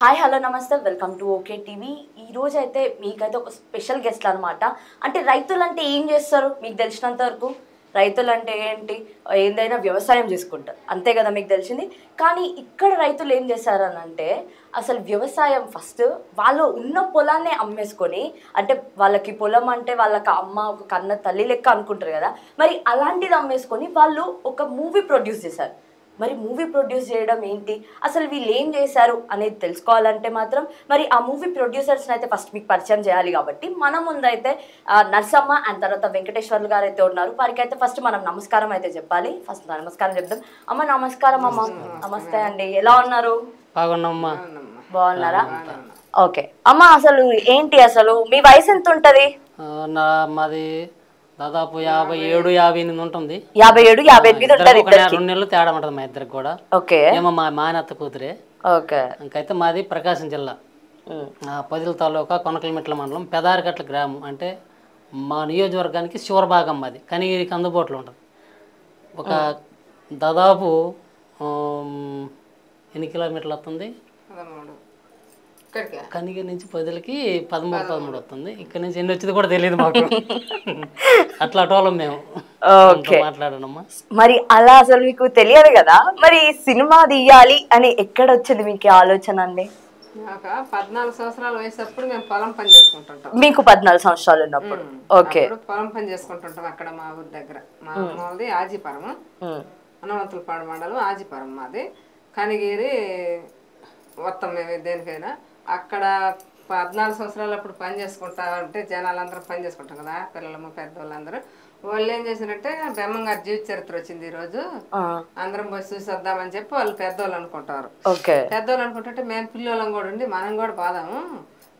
Hi hello నమస్తే welcome to okay TV. ఈ రోజు అయితే మీకైతే ఒక స్పెషల్ గెస్ట్లు అనమాట. అంటే రైతులు అంటే ఏం చేస్తారు మీకు తెలిసినంత వరకు? రైతులు అంటే ఏంటి? ఏందైనా వ్యవసాయం చేసుకుంటారు అంతే కదా మీకు తెలిసింది. కానీ ఇక్కడ రైతులు ఏం చేశారని అంటే అసలు వ్యవసాయం ఫస్ట్ వాళ్ళు ఉన్న పొలాన్నే అమ్మేసుకొని, అంటే వాళ్ళకి పొలం అంటే వాళ్ళకి అమ్మ ఒక కన్న తల్లి లెక్క అనుకుంటారు కదా, మరి అలాంటిది అమ్మేసుకొని వాళ్ళు ఒక మూవీ ప్రొడ్యూస్ చేశారు. మరి మూవీ ప్రొడ్యూస్ చేయడం ఏంటి, అసలు వీళ్ళు ఏం చేశారు అనేది తెలుసుకోవాలంటే మాత్రం మరి ఆ మూవీ ప్రొడ్యూసర్స్ని అయితే ఫస్ట్ మీకు పరిచయం చేయాలి. కాబట్టి మన ముందైతే నర్సమ్మ అండ్ తర్వాత వెంకటేశ్వర్లు గారు అయితే ఉన్నారు. వారికి అయితే ఫస్ట్ మనం నమస్కారం అయితే చెప్పాలి. ఫస్ట్ నమస్కారం చెప్దాం. అమ్మ నమస్కారం. అమ్మ నమస్తే అండి, ఎలా ఉన్నారు? బాగున్నామ్మా. బాగున్నారా? ఓకే అమ్మ, అసలు ఏంటి, అసలు మీ వయసు ఎంత ఉంటది? మాది దాదాపు 57-58 ఉంటుంది. 57-58 ఉంటది. 2 నెలలు తేడా ఉంటుంది మా ఇద్దరికి కూడా. ఓకే. ఏమో మా మానత్త కూతురే. ఓకే. ఇంకైతే మాది ప్రకాశం జిల్లా పదిల తాలూకా కొనకలమెట్ల మండలం పెదారికట్ల గ్రామం. అంటే మా నియోజకవర్గానికి శివరభాగం మాది, కనిగిరికి అందుబాటులో ఉంటుంది. ఒక దాదాపు ఎన్ని కిలోమీటర్లు వస్తుంది? కనిగిరి నుంచి పదిలకి 13 వస్తుంది. ఇక్కడ నుంచి ఎన్ని వచ్చింది కూడా తెలియదు మాకు. అట్లా అటోలం మేము. మాట్లాడనమ్మా. మరి అలా అసలు మీకు తెలియదు కదా, మరి సినిమా తీయాలి అని ఎక్కడ వచ్చింది మీకు ఆలోచన అండి? 14 సంవత్సరాల వయసప్పుడు మేము పొలం పని చేసుకుంటుంటాం. మీకు 14 సంవత్సరాలు ఉన్నప్పుడు? ఓకే. పొలం పని చేసుకుంటుంటాం అక్కడ మా ఊరి దగ్గర. మా అమ్మది ఆజిపురం, హనుమంతులపాడు మండలం ఆజిపురం మాది. కనిగిరి మొత్తం మేము దేనికైనా అక్కడ 14 సంవత్సరాలు అప్పుడు పని చేసుకుంటా ఉంటే జనాలందరూ పని చేసుకుంటాం కదా, పిల్లలు పెద్దవాళ్ళందరూ. వాళ్ళు ఏం చేసినట్టే బ్రహ్మంగారి జీవిత చరిత్ర వచ్చింది ఈ రోజు, అందరం పోయి చూసి వద్దామని చెప్పి వాళ్ళు పెద్దవాళ్ళు అనుకుంటారు. పెద్దవాళ్ళు అనుకుంటుంటే మేము పిల్లలం కూడా ఉండి మనం కూడా పోదాము.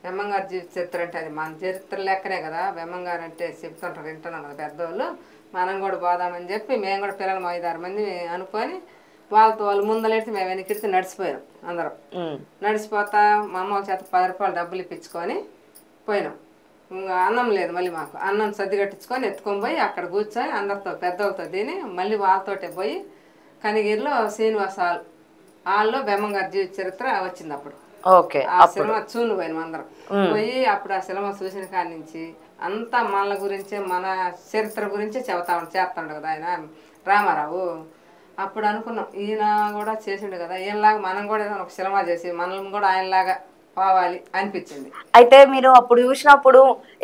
బ్రహ్మంగారి జీవిత చరిత్ర అంటే అది మన చరిత్ర లెక్కనే కదా, బ్రహ్మంగారు అంటే చెప్తుంటారు, వింటున్నాం కదా పెద్దవాళ్ళు, మనం కూడా పోదామని చెప్పి మేము కూడా పిల్లలు 5-6 మంది అనుకొని వాళ్ళతో వాళ్ళు ముందలెడితే మేము వెనక్కి నడిచిపోయాం. అందరం నడిచిపోతా మా అమ్మ చేత 10 రూపాయలు డబ్బులు ఇప్పించుకొని పోయినాం. ఇంకా అన్నం లేదు, మళ్ళీ మాకు అన్నం సర్ది కట్టించుకొని ఎత్తుకొని పోయి అక్కడ కూర్చొని అందరితో పెద్దలతో తిని మళ్ళీ వాళ్ళతోటే పోయి కనిగిరిలో శ్రీనివాస హాల్లో బ్రహ్మంగారి జీవిత చరిత్ర వచ్చింది అప్పుడు. ఆ సినిమా చూను పోయినాం అందరం. పోయి అప్పుడు ఆ సినిమా చూసిన కాడి నుంచి అంతా మన గురించే మన చరిత్ర గురించే చేస్తాడు కదా ఆయన రామారావు. అప్పుడు అనుకున్నాం ఈయన కూడా చేసిండు కదా, ఈయనలాగా మనం కూడా ఏదైనా ఒక సినిమా చేసి మనల్ని కూడా ఆయనలాగా పోవాలి అనిపించింది. అయితే మీరు అప్పుడు చూసినప్పుడు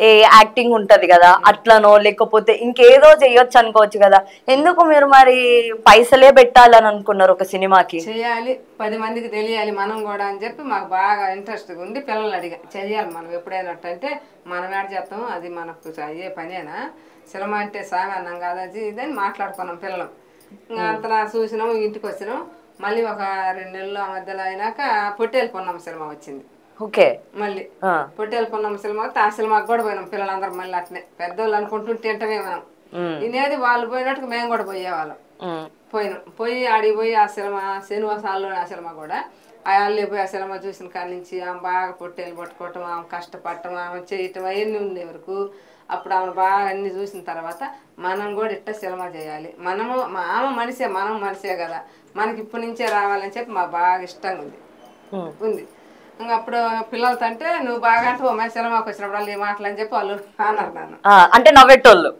ఏ యాక్టింగ్ ఉంటది కదా, అట్లనో లేకపోతే ఇంకేదో చెయ్యొచ్చు అనుకోవచ్చు కదా, ఎందుకు మీరు మరి పైసలే పెట్టాలని అనుకున్నారు ఒక సినిమాకి? చేయాలి, 10 మందికి తెలియాలి మనం కూడా అని చెప్పి మాకు బాగా ఇంట్రెస్ట్గా ఉండి పిల్లలు అడిగా చేయాలి మనం ఎప్పుడైనట్టు. అంటే మనం ఏడ చేస్తాం, అది మనకు అయ్యే పనేనా, సినిమా అంటే సామాన్యం కాదని ఇదని మాట్లాడుకున్నాం పిల్లలు. ఇంకా అంతలా చూసినాము, ఇంటికి వచ్చినాం. మళ్ళీ ఒక 2 నెలలు ఆ మధ్యలో అయినాక పొట్టేలు పొన్నమ్మ సినిమా వచ్చింది. ఓకే. మళ్ళీ పొట్టేలు పొన్నమ్మ సినిమా ఆ సినిమాకి కూడా పోయినాం పిల్లలందరూ. మళ్ళీ అట్నే పెద్దోళ్ళు అనుకుంటుంటే తింటమే మనం ఇనేది, వాళ్ళు పోయినట్టుగా మేము కూడా పోయేవాళ్ళం. పోయినాం. పోయి ఆడికి పోయి ఆ సినిమా శ్రీనివాస హాల్లో ఆ సినిమా కూడా వాళ్ళే పోయి ఆ సినిమా చూసిన కాడి నుంచి ఆమె బాగా పొట్టేలు పట్టుకోవటం, ఆమె కష్టపడటం, ఆమె చేయటం అవన్నీ ఉండే వరకు. అప్పుడు ఆమె బాగా అన్ని చూసిన తర్వాత మనం కూడా ఇట్ట సినిమా చేయాలి, మనము ఆమె మనిషే మనం మనిషే కదా, మనకి ఇప్పటి నుంచే రావాలని చెప్పి మాకు బాగా ఇష్టంగా ఉంది. ఇంకా అప్పుడు పిల్లలతో అంటే నువ్వు బాగా అంటే మా సినిమాకి వచ్చినప్పుడు వాళ్ళు ఏ మాటలు అని చెప్పి వాళ్ళు అన్నారు నన్ను. అంటే నవ్వెట్టోళ్ళు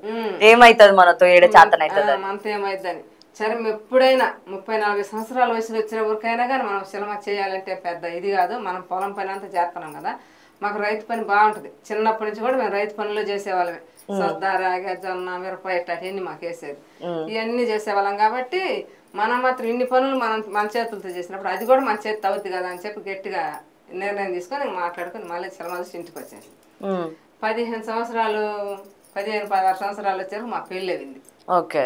ఏమైతుంది మనతో మనతో ఏమైద్దని. సరే ఎప్పుడైనా 30-40 సంవత్సరాల వయసులో వచ్చిన ఊరికైనా కానీ మనం సినిమా చేయాలంటే పెద్ద ఇది కాదు, మనం పొలం పని అంతా చేస్తున్నాం కదా, మాకు రైతు పని బాగుంటుంది. చిన్నప్పటి నుంచి కూడా మేము రైతు పనులు చేసేవాళ్ళమే. సొద్ద, రాగి, జొన్న, మిరప ఇవన్నీ మాకు వేసేది. ఇవన్నీ చేసేవాళ్ళం కాబట్టి మనం మాత్రం ఇన్ని పనులు మనం మన చేతులతో చేసినప్పుడు అది కూడా మన చేతి అవుద్ది కదా అని చెప్పి గట్టిగా నిర్ణయం తీసుకొని మాట్లాడుకొని మళ్ళీ సినిమా చూసి ఇంటికి వచ్చాను. 15 సంవత్సరాలు 15-16 సంవత్సరాలు వచ్చారు మా పెళ్ళి అయింది. ఓకే.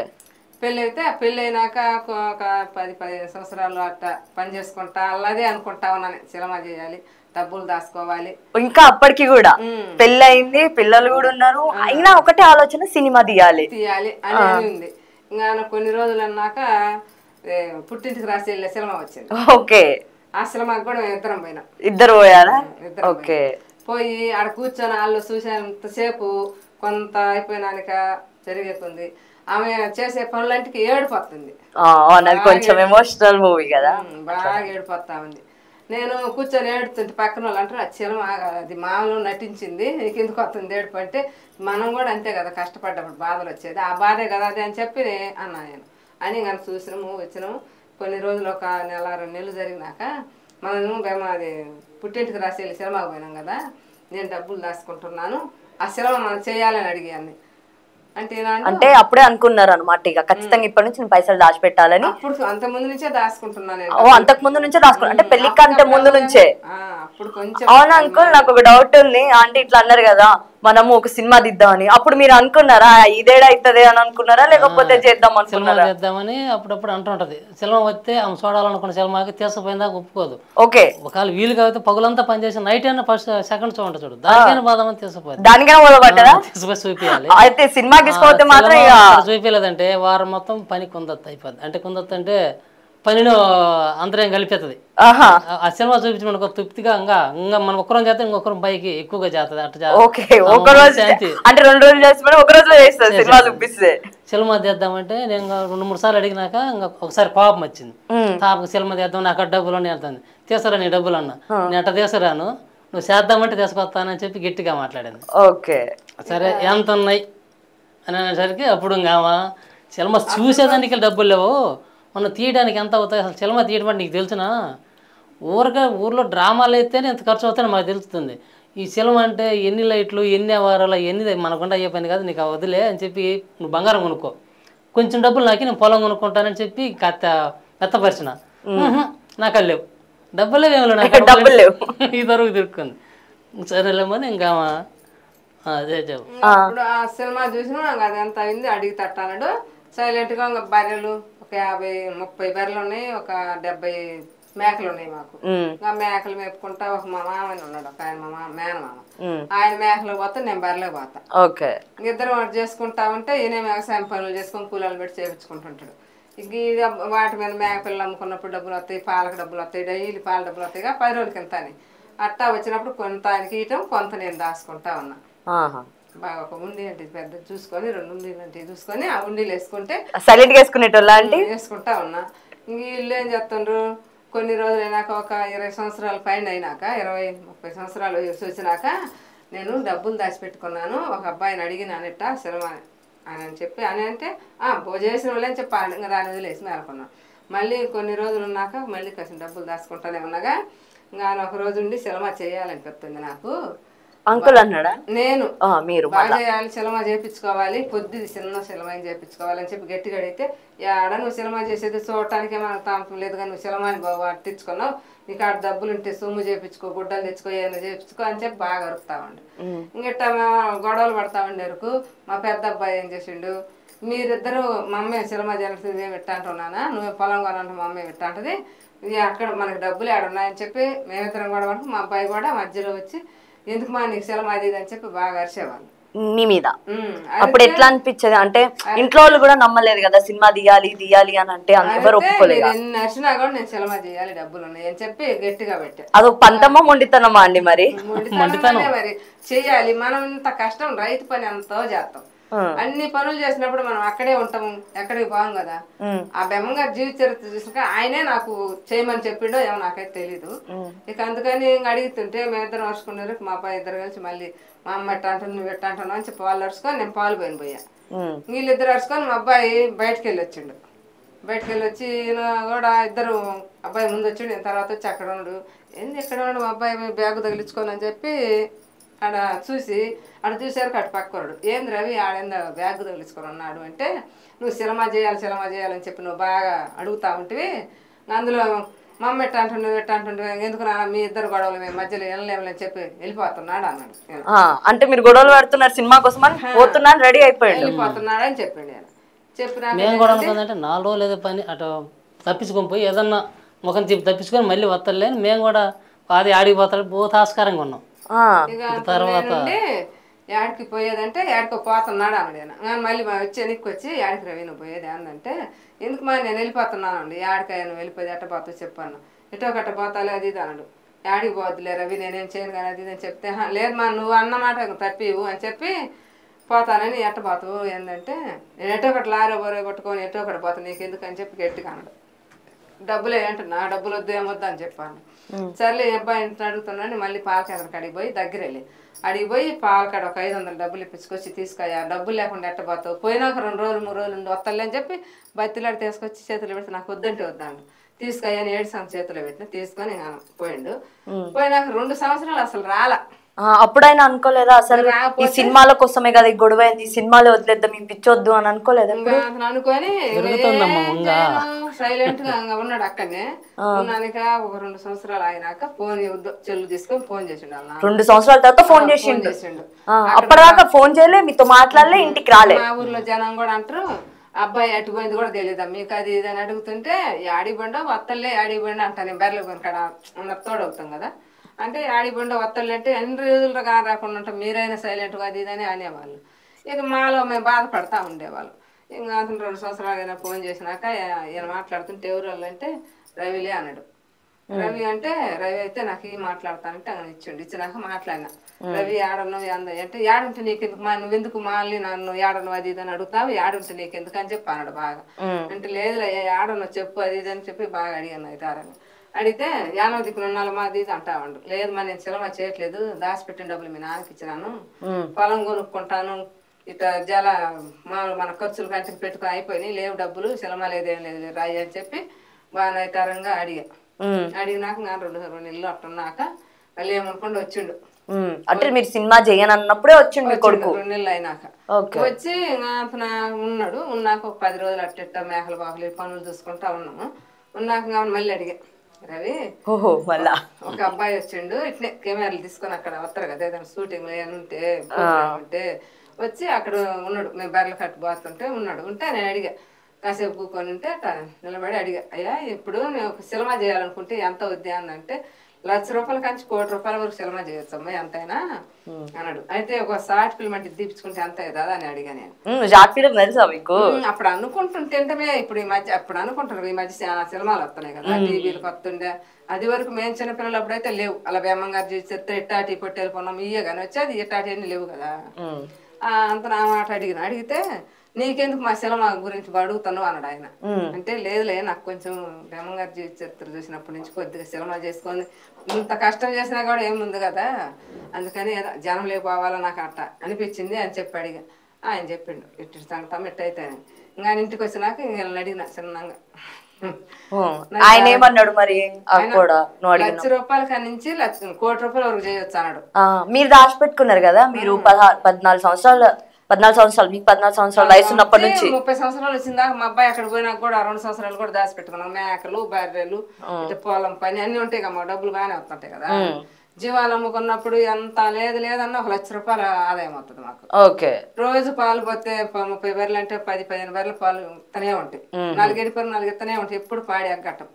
పెళ్ళి అయితే ఆ పెళ్ళి అయినాక ఒక 10-15 సంవత్సరాలు అట్లా పని చేసుకుంటా అలాగే అనుకుంటా ఉన్నాను, సినిమా చేయాలి, డబ్బులు దాచుకోవాలి. ఇంకా అప్పటికి కూడా పెళ్ళి అయింది, పిల్లలు కూడా ఉన్నారు, అయినా ఒకటే ఆలోచన సినిమా తీయాలి అనేది ఉంది. ఇంకా కొన్ని రోజులు అన్నాక పుట్టింటికి రాసి వెళ్ళే సినిమా వచ్చింది. ఓకే. ఆ సినిమాకి కూడా మేము ఇద్దరం పోయినాం. ఇద్దరు పోయారా? ఓకే. పోయి ఆడ కూర్చొని వాళ్ళు చూసేంతసేపు కొంత అయిపోయినాక జరిగేస్తుంది. ఆమె చేసే పనులంటికి ఏడిపోతుంది, కొంచెం ఎమోషనల్ మూవీ కదా, బాగా ఏడిపోతా ఉంది. నేను కూర్చొని ఏడుతుంటే పక్కన వాళ్ళు అంటారు అది చిరం అది మామూలు నటించింది నీకు ఎందుకు వస్తుంది ఏడుపు అంటే మనం కూడా అంతే కదా కష్టపడ్డప్పుడు బాధలు వచ్చేది ఆ బాధే కదా అది అని చెప్పి అన్నా నేను అని కానీ చూసినాము వచ్చినాము కొన్ని రోజులు ఒక నెల 2 నెలలు జరిగినాక మనము అది పుట్టింటికి రాసి వెళ్ళి సినిమాకి పోయినాం కదా నేను డబ్బులు దాచుకుంటున్నాను ఆ సినిమా మనం చేయాలని అడిగాను అంటే అప్పుడే అనుకున్నారు అనమాట ఇక ఖచ్చితంగా ఇప్పటి నుంచి నేను పైసలు దాచిపెట్టాలని అప్పుడు అంత ముందు నుంచే దాచుకుంటున్నాను ఓ అంతకు ముందు నుంచే దాచుకున్నా అంటే పెళ్లి కంటే ముందు నుంచే అప్పుడు కొంచెం అవునా అంకుల్ నాకు ఒక డౌట్ ఉంది ఆంటీ ఇట్లా అన్నారు కదా మనము ఒక సినిమా తీద్దామని అప్పుడు మీరు అనుకున్నారా ఇదేడా అవుతుంది అని అనుకున్నారా లేకపోతే చేద్దాం అనుకున్నారా చేద్దామని అప్పుడప్పుడు అంటుంటది సినిమా వస్తే ఆమె చూడాలనుకున్న సినిమాకి తీసుకుపోయిందాక ఒప్పుకోదు ఓకే ఒకవేళ వీలు కాబట్టి పగులంతా పనిచేసి నైట్ అయినా ఫస్ట్ సెకండ్ షో ఉంటుంది చూడు దానికైనా బాధమని తీసుకుపోదు దానికైనా మొదలుపడ్డా తీసుకుపోయి చూపించాలి అయితే సినిమా తీసుకోతే మాత్రం చూపించలేదంటే వారం మొత్తం పని కుందత్తు అయిపోద్ది అంటే కుందత్తు అంటే పనిలో అంతరం కలిపేస్తుంది ఆ సినిమా చూపించమనుకో తృప్తిగా ఇంకా మనం ఒక్కరం చేస్తే ఇంకొకరం పైకి ఎక్కువగా చేస్తుంది అట్లా అంటే 2 రోజులు చేస్తే ఒక రోజులో చేస్తారు సినిమా చూపిస్తే సినిమా తీద్దామంటే నేను 2-3 సార్లు అడిగినాక ఇంకా ఒకసారి కోపం వచ్చింది తాపకు సినిమా తీద్దాం నాకు అక్కడ డబ్బులు అని వెళ్తుంది తీసరా నీ డబ్బులు అన్నా నేను అట్లా తీసరాను నువ్వు చేద్దామంటే తీసుకొస్తానని చెప్పి గట్టిగా మాట్లాడింది ఓకే సరే ఎంత ఉన్నాయి అని అనేసరికి అప్పుడు ఇంకా సినిమా చూసేదానికి డబ్బులు లేవు మనం తీయడానికి ఎంత అవుతాయి అసలు సినిమా తీయడం అంటే నీకు తెలుసునా ఊర్లో డ్రామాలు అయితేనే ఎంత ఖర్చు అవుతాయని మాకు తెలుస్తుంది ఈ సినిమా అంటే ఎన్ని లైట్లు ఎన్ని వారాలు ఎన్ని మనకుండా అయ్యే పని కాదు నీకు వదిలే అని చెప్పి నువ్వు బంగారం కొనుక్కో కొంచెం డబ్బులు నాకి నేను పొలం కొనుక్కుంటానని చెప్పి మెత్తపరిచిన నాకు లేవు డబ్బులే ఏమో నాకు డబ్బులు లేవు ఈ తరకు తిరుక్కుంది సరేలేమని ఇంకా అదే చెప్పు ఇప్పుడు ఆ సినిమా చూసినా అది ఎంత అయింది అడిగి తట్టాలడు సైలెంట్గా ఇంకా బర్రెలు ఒక 50-30 బర్రెలు ఉన్నాయి ఒక 70 మేకలు ఉన్నాయి మాకు ఇంకా మేకలు మేపుకుంటా ఒక మా మామని ఉన్నాడు ఒక ఆయన మా మేనమామ ఆయన మేకలకు పోతా నేను బర్రెలకు పోతా ఓకే ఇద్దరు చేసుకుంటా ఉంటే ఈయన వ్యవసాయం పనులు చేసుకొని కూలీలు పెట్టి చేయించుకుంటుంటాడు ఇంక ఇది వాటి మీద మేక పిల్లలు అమ్ముకున్నప్పుడు డబ్బులు వస్తాయి పాలకు డబ్బులు వస్తాయి డైలీ పాల డబ్బులు వస్తాయిగా 10 రోజులకి ఎంత అని అట్టా వచ్చినప్పుడు కొంత ఆయనకి ఇయటం కొంత నేను దాచుకుంటా ఉన్నా బాగా ఒక ఉండి అంటే పెద్ద చూసుకొని 2 ఉండీలు అంటే చూసుకొని ఆ ఉండీలు వేసుకుంటే సైలెంట్ గా వేసుకునేటోళ్ళ అంటే వేసుకుంటా ఉన్నా ఇంక వీళ్ళు ఏం చేస్తుండ్రు కొన్ని రోజులు అయినాక ఒక 20 సంవత్సరాల పైన అయినాక 20-30 సంవత్సరాలు వచ్చినాక నేను డబ్బులు దాచిపెట్టుకున్నాను ఒక అబ్బాయిని అడిగినానట సినిమా అని చెప్పి అని అంటే చేసిన వాళ్ళని చెప్పాలి ఇంకా దాని వదిలేసి మేలుకున్నాను మళ్ళీ కొన్ని రోజులు ఉన్నాక మళ్ళీ కొంచెం డబ్బులు దాచుకుంటానే ఉన్నాగా ఇంకా ఒక రోజు ఉండి సినిమా చేయాలనిపిస్తుంది నాకు అంకుల్ అన్నాడా నేను మీరు బాగా చేయాలి సినిమా చేయించుకోవాలి కొద్దిది చిన్న సినిమా చేయించుకోవాలని చెప్పి గట్టిగా అడిగితే ఆడ నువ్వు సినిమా చేసేది చూడటానికే మనకు తాంపం లేదు కానీ నువ్వు సినిమాని బాగా అట్టించుకున్నావు నీకు ఆడ డబ్బులు ఉంటే సొమ్ము చేయించుకో గుడ్డలు తెచ్చుకో ఏమైనా చేయించుకో అని చెప్పి బాగా అరుపుతామండి ఇంకట్ట గొడవలు పడతామండి అరకు మా పెద్ద అబ్బాయి ఏం చేసిండు మీరిద్దరు మా అమ్మాయి సినిమా చేయాల్సింది ఏమి ఇట్టా అంటున్నానా నువ్వు పొలం కొనంటే మా అమ్మాయి ఇట్టా అంటది ఇది అక్కడ మనకి డబ్బులు ఆడున్నాయని చెప్పి మేమిద్దరం గొడవ మా అబ్బాయి కూడా మధ్యలో వచ్చి ఎందుకు మా నీకు సెలవు అది అని చెప్పి బాగా అరిచేవాళ్ళు మీ మీద అప్పుడు ఎట్లా అనిపించేది అంటే ఇంట్లో వాళ్ళు కూడా నమ్మలేదు కదా సినిమా తీయాలి అని అంటే ఎవరు ఒప్పుకోలేదు నచ్చినా కూడా నేను సినిమా చేయాలి డబ్బులు ఉన్నాయి అని చెప్పి గట్టిగా పెట్టా అదొక పంతమో మొండితనమా అండి మరి మరి చెయ్యాలి మనం ఇంత కష్టం రైతు పని ఎంతో చేస్తాం అన్ని పనులు చేసినప్పుడు మనం అక్కడే ఉంటాము ఎక్కడికి పోం కదా ఆ బెమ్మగారి జీవిత చరిత్ర చూసినాక ఆయనే నాకు చేయమని చెప్పిండో ఏమో నాకైతే తెలీదు ఇక అందుకని అడుగుతుంటే మేమిద్దరం అరుచుకున్నారు మా అబ్బాయి ఇద్దరు కలిసి మళ్ళీ మా అమ్మ ఎట్ట అంటుంది నువ్వు ఎట్ట అంటున్నావు అని చెప్పి వాళ్ళు అరుచుకొని నేను పాలు పోయా వీళ్ళిద్దరు అరుచుకొని మా అబ్బాయి బయటకు వెళ్ళి వచ్చిండు బయటకు వెళ్ళి వచ్చి కూడా ఇద్దరు అబ్బాయి ముందు వచ్చిండు నేను తర్వాత వచ్చి అక్కడ ఉన్నాడు ఏంది ఎక్కడ ఉన్నాడు మా అబ్బాయి బ్యాగు తగిలించుకోని అని చెప్పి ఆడ చూసారు అటు పక్కడు ఏంది రవి ఆడేందా బ్యాగ్ తగిలించుకొని ఉన్నాడు అంటే నువ్వు సినిమా చేయాలని చెప్పి నువ్వు బాగా అడుగుతా ఉంటివి అందులో మా అమ్మ ఎట్ట అంటుండే ఎందుకు నాన్న మీ ఇద్దరు గొడవలు మేము మధ్యలో వెళ్ళలేమని చెప్పి వెళ్ళిపోతున్నాడు అన్నాడు అంటే మీరు గొడవలు పెడుతున్నారు సినిమా కోసం పోతున్నాను రెడీ అయిపోయాడు వెళ్ళిపోతున్నాడు అని చెప్పిండు ఆయన చెప్పినా 4 రోజులు ఏదో పని అటు తప్పించుకొని పోయి ఏదన్నా ముఖం చెప్పి తప్పించుకొని మళ్ళీ వస్తలే మేము కూడా అది ఆడిపోతాడు భూతాస్కారంగా ఉన్నాం తర్వాత యాడికి పోయేదంటే యాడికో పోతున్నాడు అన్నాడు ఆయన మళ్ళీ వచ్చి వెనక్కి వచ్చి యాడికి రవి నువ్వు పోయేది అంటే ఎందుకు మా నేను వెళ్ళిపోతున్నాను అండి యాడికాయ నువ్వు వెళ్ళిపోయేది ఎట్ట పోతావు చెప్పాను ఎటో గట్ట పోతాలే అది ఇది అన్నాడు యాడికి పోద్దులే రవి నేనేం చేయను కానీ అది అని చెప్తే లేదు మా నువ్వు అన్నమాట తప్పివు అని చెప్పి పోతానని ఎట్ట పోతావు ఏంటంటే నేను ఎటో ఒకటి లారీ బొరే కొట్టుకొని ఎటో ఒకటి పోతాను నీకు ఎందుకు అని చెప్పి గట్టిగా అన్నాడు డబ్బులే అంటున్నా, డబ్బులు వద్దు ఏమొద్దు అని చెప్పాను. సర్లే అబ్బాయి ఇంట్లో అడుగుతున్నాను. మళ్ళీ పాల కేంద్రానికి అడిగి పోయి దగ్గర వెళ్ళి అడిగి పోయి పాలకాడ ఒక 500 డబ్బులు ఇప్పించుకొచ్చి తీసుకొయ్యా, డబ్బులు లేకుండా ఎట్టబోతావు, పోయినాక 2 రోజులు 3 రోజులు ఉండి వస్తలే అని చెప్పి బతిలాడి తీసుకొచ్చి చేతులు పెడితే నాకు వద్దంటే వద్దాను. తీసుకొయ్యాను 7 సంవత్సరాలు చేతిలో పెట్టిన, తీసుకొని పోయిండు. పోయినాక 2 సంవత్సరాలు అసలు రాలా. అప్పుడైనా అనుకోలేదా అసలు ఈ సినిమాల కోసమే కదా ఈ గొడవ అయింది, ఈ సినిమాలు వదిలేద్దాం మేము పిచ్చొద్దు అని అనుకోలేదు? అనుకొని సైలెంట్ గా ఉన్నాడు అక్కడనే. ఉన్నాక ఒక 2 సంవత్సరాలు అయినాక ఫోన్ చెల్లు తీసుకొని ఫోన్ చేసిండు. 2 సంవత్సరాల తర్వాత ఫోన్ చేసిండు. అప్పటిదాకా ఫోన్ చేయలే, మీతో మాట్లాడలే, ఇంటికి రాలే. మా ఊర్లో జనం కూడా అంటారు అబ్బాయి అటు పోయింది కూడా తెలియదా మీకు అది ఇది అని అడుగుతుంటే ఆడిబండో వత్తలే ఆడిబండ అంటాను. బెర్రలు కొనకాడ ఉన్న తోడవుతాం కదా అంటే ఆడిబండ వత్తలు అంటే ఎన్ని రోజులు రాకుండా ఉంటాం, మీరైనా సైలెంట్గా అది ఇది అని అనేవాళ్ళు. ఇక మాలో మేము బాధపడతా ఉండేవాళ్ళు. ఇంకా అతను 2 సంవత్సరాలు అయినా ఫోన్ చేసినాక ఈయన మాట్లాడుతుంటే ఎవరు వాళ్ళు అంటే రవిలే అన్నాడు. రవి అంటే రవి అయితే నాకు ఈ మాట్లాడతానంటే ఆయన ఇచ్చిండు. ఇచ్చినాక మాట్లాడినా, రవి ఏడన్నావు అంటే ఏడుంటే నీకెందుకు నువ్వెందుకు మళ్ళీ నన్ను ఏడను అది ఇది అని అడుగుతావు, ఏడుంటే నీకెందుకు అని చెప్పి అన్నాడు బాగా. అంటే లేదు ఏడన్నావు చెప్పు అది ఇది అని చెప్పి బాగా అడిగాను. అయితే అడిగితే యానవ దిక్కునున్నాళ్ళు మాది ఇది అంటావండు. లేదు మరి నేను సినిమా చేయట్లేదు, దాచిపెట్టిన డబ్బులు మీ నాన్నకి ఇచ్చినాను, పొలం కొనుక్కుంటాను, ఇట్లా మన ఖర్చులు కంటికి పెట్టుకుని అయిపోయినాయి, లేవు డబ్బులు, సినిమా లేదేం లేదు రాయి అని చెప్పి బాగా నైతారంగా అడిగినాక నా 2 నెలలు అట్టున్నాక మళ్ళీ ఏమనుకోండి వచ్చిండు. అంటే మీరు సినిమా చేయనన్నప్పుడే వచ్చిండు మీ కొడుకు? 2 నెలలు అయినాక వచ్చి అతను ఉన్నాడు. ఉన్నాక ఒక 10 రోజులు అట్టెట్ట మేకలు బాకులు పనులు చూసుకుంటా ఉన్నాము. ఉన్నాక మళ్ళీ అడిగా, రవి మళ్ళా ఒక అబ్బాయి వచ్చిండు ఇట్నే కెమెరాలు తీసుకొని అక్కడ వస్తారు కదా ఏదైనా షూటింగ్ ఉంటే ఉంటే వచ్చి అక్కడ ఉన్నాడు. మేము బర్రెలు కట్టు పోతుంటే ఉన్నాడు. ఉంటే నేను అడిగా, కాసేపు కూకొని ఉంటే నిలబడి అడిగా, అయ్యా ఇప్పుడు నేను ఒక సినిమా చేయాలనుకుంటే ఎంత వద్దా అంటే ₹1,00,000 కంచి ₹1,00,00,000 వరకు సినిమా చేయొచ్చు అమ్మా ఎంతైనా అన్నాడు. అయితే ఒక షార్ట్ ఫిల్మ్ అంటే తీపించుకుంటే ఎంత కదా అని అడిగా నేను. అప్పుడు అనుకుంటుంటే ఇప్పుడు ఈ మధ్య అప్పుడు అనుకుంటారు, ఈ మధ్య చాలా సినిమాలు వస్తున్నాయి కదా టీవీలకు వస్తుండే. అది వరకు మేము చిన్నపిల్లలు అప్పుడైతే లేవు. అలా బేమ్మంగారు చూస్తే ఇట్టాటి పొట్టేలు కొన్నాం ఇయ్య కానీ వచ్చేది ఇట్టాటి అన్ని లేవు కదా. అంత నా మాట అడిగితే నీకెందుకు మా సినిమా గురించి అడుగుతాను అన్నాడు ఆయన. అంటే లేదులే నాకు కొంచెం బేమ్మంగారు చరిత్ర చూసినప్పటి నుంచి కొద్దిగా సినిమా చేసుకొని ఇంత కష్టం చేసినా కూడా ఏముంది కదా, అందుకని జనం లేకపోవాలా నాకు అట్ట అనిపించింది అని చెప్పి అడిగా. ఆయన చెప్పిండు ఇటు సంగతం ఎట్టయితే. ఇంకా ఆయన ఇంటికి వచ్చినాక ఇంక అడిగిన చిన్నంగా, ఆయన ఏమన్నాడు మరి? ₹1,00,000 కానించి ₹1,00,00,000 వరకు చేయొచ్చు అన్నాడు. మీరు దాచిపెట్టుకున్నారు కదా, మీరు 14 సంవత్సరాలు మీకు 14 సంవత్సరాల వయసు ఉన్నప్పటి నుంచి 30 సంవత్సరాలు వచ్చిందాక మా అబ్బాయి అక్కడ పోయినాక కూడా 2 సంవత్సరాలు కూడా దాచిపెట్టుకున్నాం. మేకలు బర్రెలు పొలం పని అన్ని ఉంటాయి కదా, డబ్బులు బాగానే వస్తుంటాయి కదా. జీవాలు అమ్ముకున్నప్పుడు ఎంత లేదన్నా ₹1,00,000 ఆదాయం అవుతుంది మాకు. రోజు పాలు పోతే 30 బర్రెలు అంటే 10-15 బర్రెలు పాలు ఇస్తూనే ఉంటాయి. 4 బర్రెలు 4 ఇస్తూనే ఉంటాయి. ఎప్పుడు పాడి అగ్గట్టం.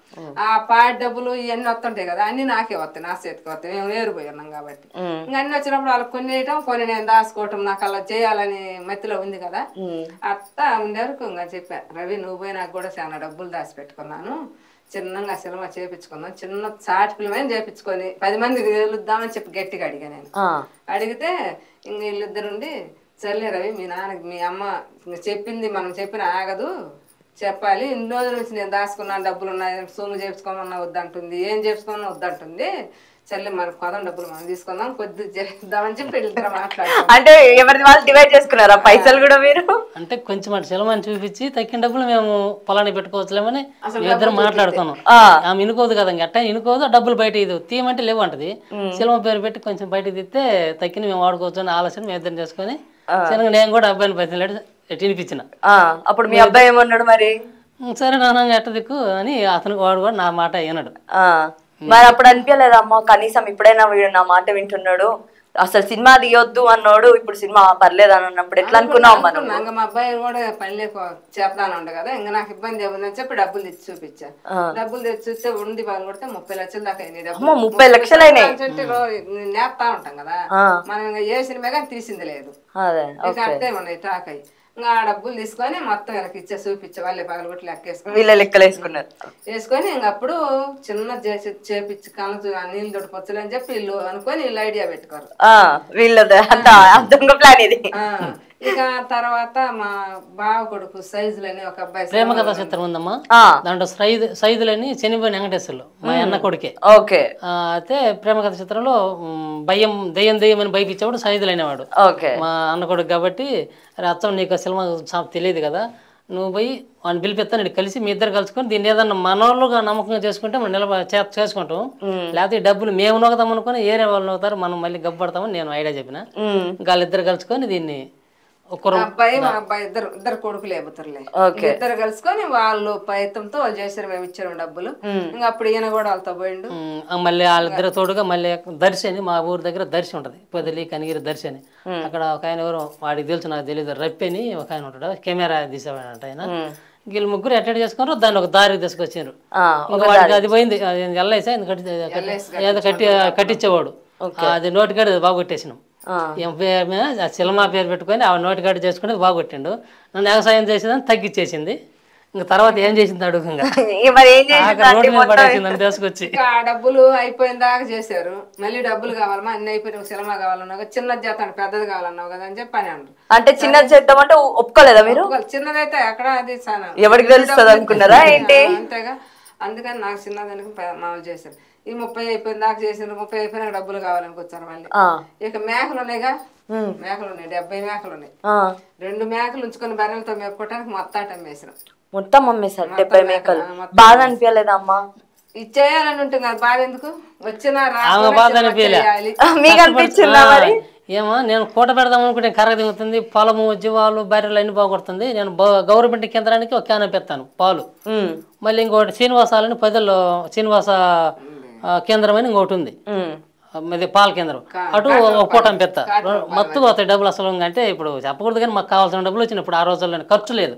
ఆ పాడి డబ్బులు ఇవన్నీ వస్తుంటాయి కదా, అన్ని నాకే వస్తాయి, నా చేతికి వస్తాయి. మేము వేరుపోయి ఉన్నాం కాబట్టి ఇంకా అన్ని వచ్చినప్పుడు వాళ్ళకి కొన్ని వేయటం కొన్ని నేను దాచుకోవటం నాకు అలా చేయాలని మధ్యలో ఉంది కదా. అట్లా ఉండేవరకు ఇంకా చెప్పా, రవి నువ్వు పోయి నాకు కూడా చాలా డబ్బులు దాచిపెట్టుకున్నాను, చిన్నగా సినిమా చేపించుకున్నాం, చిన్న షార్ట్ ఫిల్మ్ అయినా చేపించుకొని 10 మందికి వెళ్దామని చెప్పి గట్టిగా అడిగా నేను. అడిగితే ఇంక వీళ్ళిద్దరుండి సర్లే రవి మీ నాన్నకి మీ అమ్మ చెప్పింది మనం చెప్పిన ఆగదు, చెప్పాలి, ఇన్ని రోజుల నుంచి నేను దాచుకున్నాను డబ్బులు ఉన్నాయి, సొమ్ము చేపించుకోమన్నా వద్దంటుంది, ఏం చేపించుకోమన్నా వద్దంటుంది, సర్లే మనకు కొద్దాం డబ్బులు మనం తీసుకుందాం కొద్ది చేద్దామని చెప్పి ఇద్దరు మాట్లాడారు. అంటే ఎవరిది వాళ్ళు డివైడ్ చేసుకున్నారా పైసలు కూడా మీరు? అంటే కొంచెం అటు సినిమాని చూపించి తక్కిన డబ్బులు మేము పొలాన్ని పెట్టుకోవచ్చులేమని ఇద్దరు మాట్లాడుకున్నాం. ఆమె ఇనుకోదు కదా, గట్ట ఇనుకోదు, డబ్బులు బయట ఇది తీయమంటే లేవు అంటది. సినిమా పేరు పెట్టి కొంచెం బయట తీస్తే తక్కిన మేము వాడుకోవచ్చు అని ఆలోచన మేము ఇద్దరు చేసుకొని నేను కూడా అబ్బాయిని పైసలు తినిపించిన. అప్పుడు మీ అబ్బాయి ఏమన్నాడు మరి? సరే నాన్న ఎట్ట దిక్కు అని అతను వాడు కూడా నా మాట వినడు. మరి అప్పుడు అనిపించలేదు అమ్మ కనీసం ఇప్పుడైనా వీడు నా మాట వింటున్నాడు, అసలు సినిమా తీయొద్దు అన్నాడు, ఇప్పుడు సినిమా పర్లేదు అని అన్నప్పుడు ఎట్లా అనుకున్నాం మనం? ఇంకా మా అబ్బాయి కూడా పని చేస్తాను ఉండ కదా, ఇంకా నాకు ఇబ్బంది ఏముందని చెప్పి డబ్బులు తెచ్చి చూపించా. డబ్బులు తెచ్చి చూస్తే ఉండి బాగా కొడితే 30 లక్షలు దాకా అయినాయి. 30 లక్షలు అయినాయి. నేస్తా ఉంటాం కదా మనం, ఇంకా ఏ సినిమా కానీ తీసింది లేదు, అట్టే ఉన్నాయి టాక్ అయ్యి. ఇంకా ఆ డబ్బులు తీసుకొని మొత్తం వెనక్కి ఇచ్చే చూపించే వాళ్ళే పగలగొట్టి లెక్కేసుకొని వీళ్ళ లెక్కలు వేసుకొని ఇంక అప్పుడు చిన్న చేపించి కళ్ళు నీళ్ళు దొడిపొచ్చులు అని చెప్పి వీళ్ళు అనుకొని వీళ్ళు ఐడియా పెట్టుకోరు. వీళ్ళది అంత దొంగ ప్లాన్ ఇది. ఇక తర్వాత మా బావ కొడుకు సైజులని ఒక అబ్బాయి ప్రేమ కథా చిత్రం ఉందమ్మా, దాంట్లో సైదులని చనిపోయిన వెంకటేశ్వర్లు మా అన్న కొడుకే. ఓకే. అయితే ప్రేమ కథ చిత్రంలో దెయ్యం అని భయపించేవాడు సైదులు అనేవాడు మా అన్న కొడుకు. కాబట్టి అరే అచ్చం నీకు సినిమా తెలియదు కదా, నువ్వు పోయి వాడిని పిలిపిస్తా, నేను కలిసి మీ ఇద్దరు కలుసుకొని దీన్ని ఏదన్నా మనోళ్ళుగా నమ్మకంగా చేసుకుంటే మనం చేసుకుంటాం, లేకపోతే ఈ డబ్బులు మేము నొగదాం అనుకుని ఏరే వాళ్ళు నొగుతారు, మనం మళ్ళీ గబ్బడతామని నేను ఐడియా చెప్పిన. వాళ్ళిద్దరు కలుసుకొని దీన్ని అబ్బాయి మా అబ్బాయి ఇద్దరు కొడుకులు ఏబుతారులే, ఇద్దరు కలుసుకొని వాళ్ళు ప్రయత్నంతో వాళ్ళు చేశారు, మేము ఇచ్చారు డబ్బులు. ఇంకా అప్పుడు ఈయన కూడా వాళ్ళతో పోయిండు. మళ్ళీ వాళ్ళిద్దరు తోడుగా మళ్ళీ దర్శి అని మా ఊరి దగ్గర దర్శి ఉంటది, పొదిలి కనిగిరి దర్శి అని. అక్కడ ఒక ఆయన ఎవరు వాడికి తెలుసు, నాకు తెలియదు, రప్పి అని ఒక ఆయన ఉంటాడు, కెమెరా తీసేవాడంట ఆయన. వీళ్ళు ముగ్గురు అటెండ్ చేసుకున్నారు, దాన్ని ఒక దారికి తీసుకొచ్చారు. ఇంకా వాడికి అది పోయింది, ఎల్ఐసి కట్టించేవాడు, అది నోటికాడ బాగొట్టేసినాం. సినిమా పేరు పెట్టుకొని ఆ నోటికాడ చేసుకుని బాగొట్టిండు. నన్ను వ్యవసాయం చేసేదని తగ్గించేసింది. ఇంకా తర్వాత ఏం చేసింది అడుగు, తీసుకొచ్చి ఆ డబ్బులు అయిపోయిన దాకా చేశారు. మళ్ళీ డబ్బులు కావాలమ్మా, అన్ని అయిపోయిన సినిమా కావాలన్నావు, చిన్నది చేస్తాను పెద్దది కావాలన్నావు కదా అని చెప్పి అని అంటారు. అంటే చిన్నది చేద్దామంటే ఒప్పుకోలేదా మీరు? చిన్నదైతే అక్కడ అది చాలా ఎవరికి తెలుస్తుంది అనుకున్నారా ఏంటి? అంతేగా, అందుకని నాకు చిన్నదానికి మామూలు చేశారు. ఈ 30 అయిపోయిన దాకా చేసిన 30 అయిపోయినా డబ్బులు కావాలని వచ్చారు మళ్ళీ. ఇక మేకలు ఉన్నాయిగా, మేకలు ఉన్నాయి, 70 మేకలు ఉన్నాయి. 2 మేకలు ఉంచుకొని బర్రెలతో మేపుకోవటానికి మొత్తం అమ్మేసినాం. మొత్తం అమ్మేశారు 70 మేకలు. బాధ అనిపించలేదా అమ్మా? ఇచ్చేయాలని ఉంటుంది, అది బాధ ఎందుకు వచ్చినా బాధ అనిపించిందా మరి? ఏమో నేను కూట పెడదాం అనుకుంటే కర్ర దిగుతుంది, పొలము జీవాలు బర్రెలు అన్ని బాగుడుతుంది. నేను గవర్నమెంట్ కేంద్రానికి ఒక క్యాన్ పెడతాను పాలు. మళ్ళీ ఇంకోటి శ్రీనివాసాలని పదల్లో శ్రీనివాస కేంద్రం అని ఇంకోటి ఉంది, పాల కేంద్రం, అటు ఒక పూటం పెద్ద మొత్తం అవుతాయి డబ్బులు. అసలు అంటే ఇప్పుడు చెప్పకూడదు కానీ మాకు కావాల్సిన డబ్బులు వచ్చినాయి. ఇప్పుడు ఆ రోజుల్లో ఖర్చు లేదు,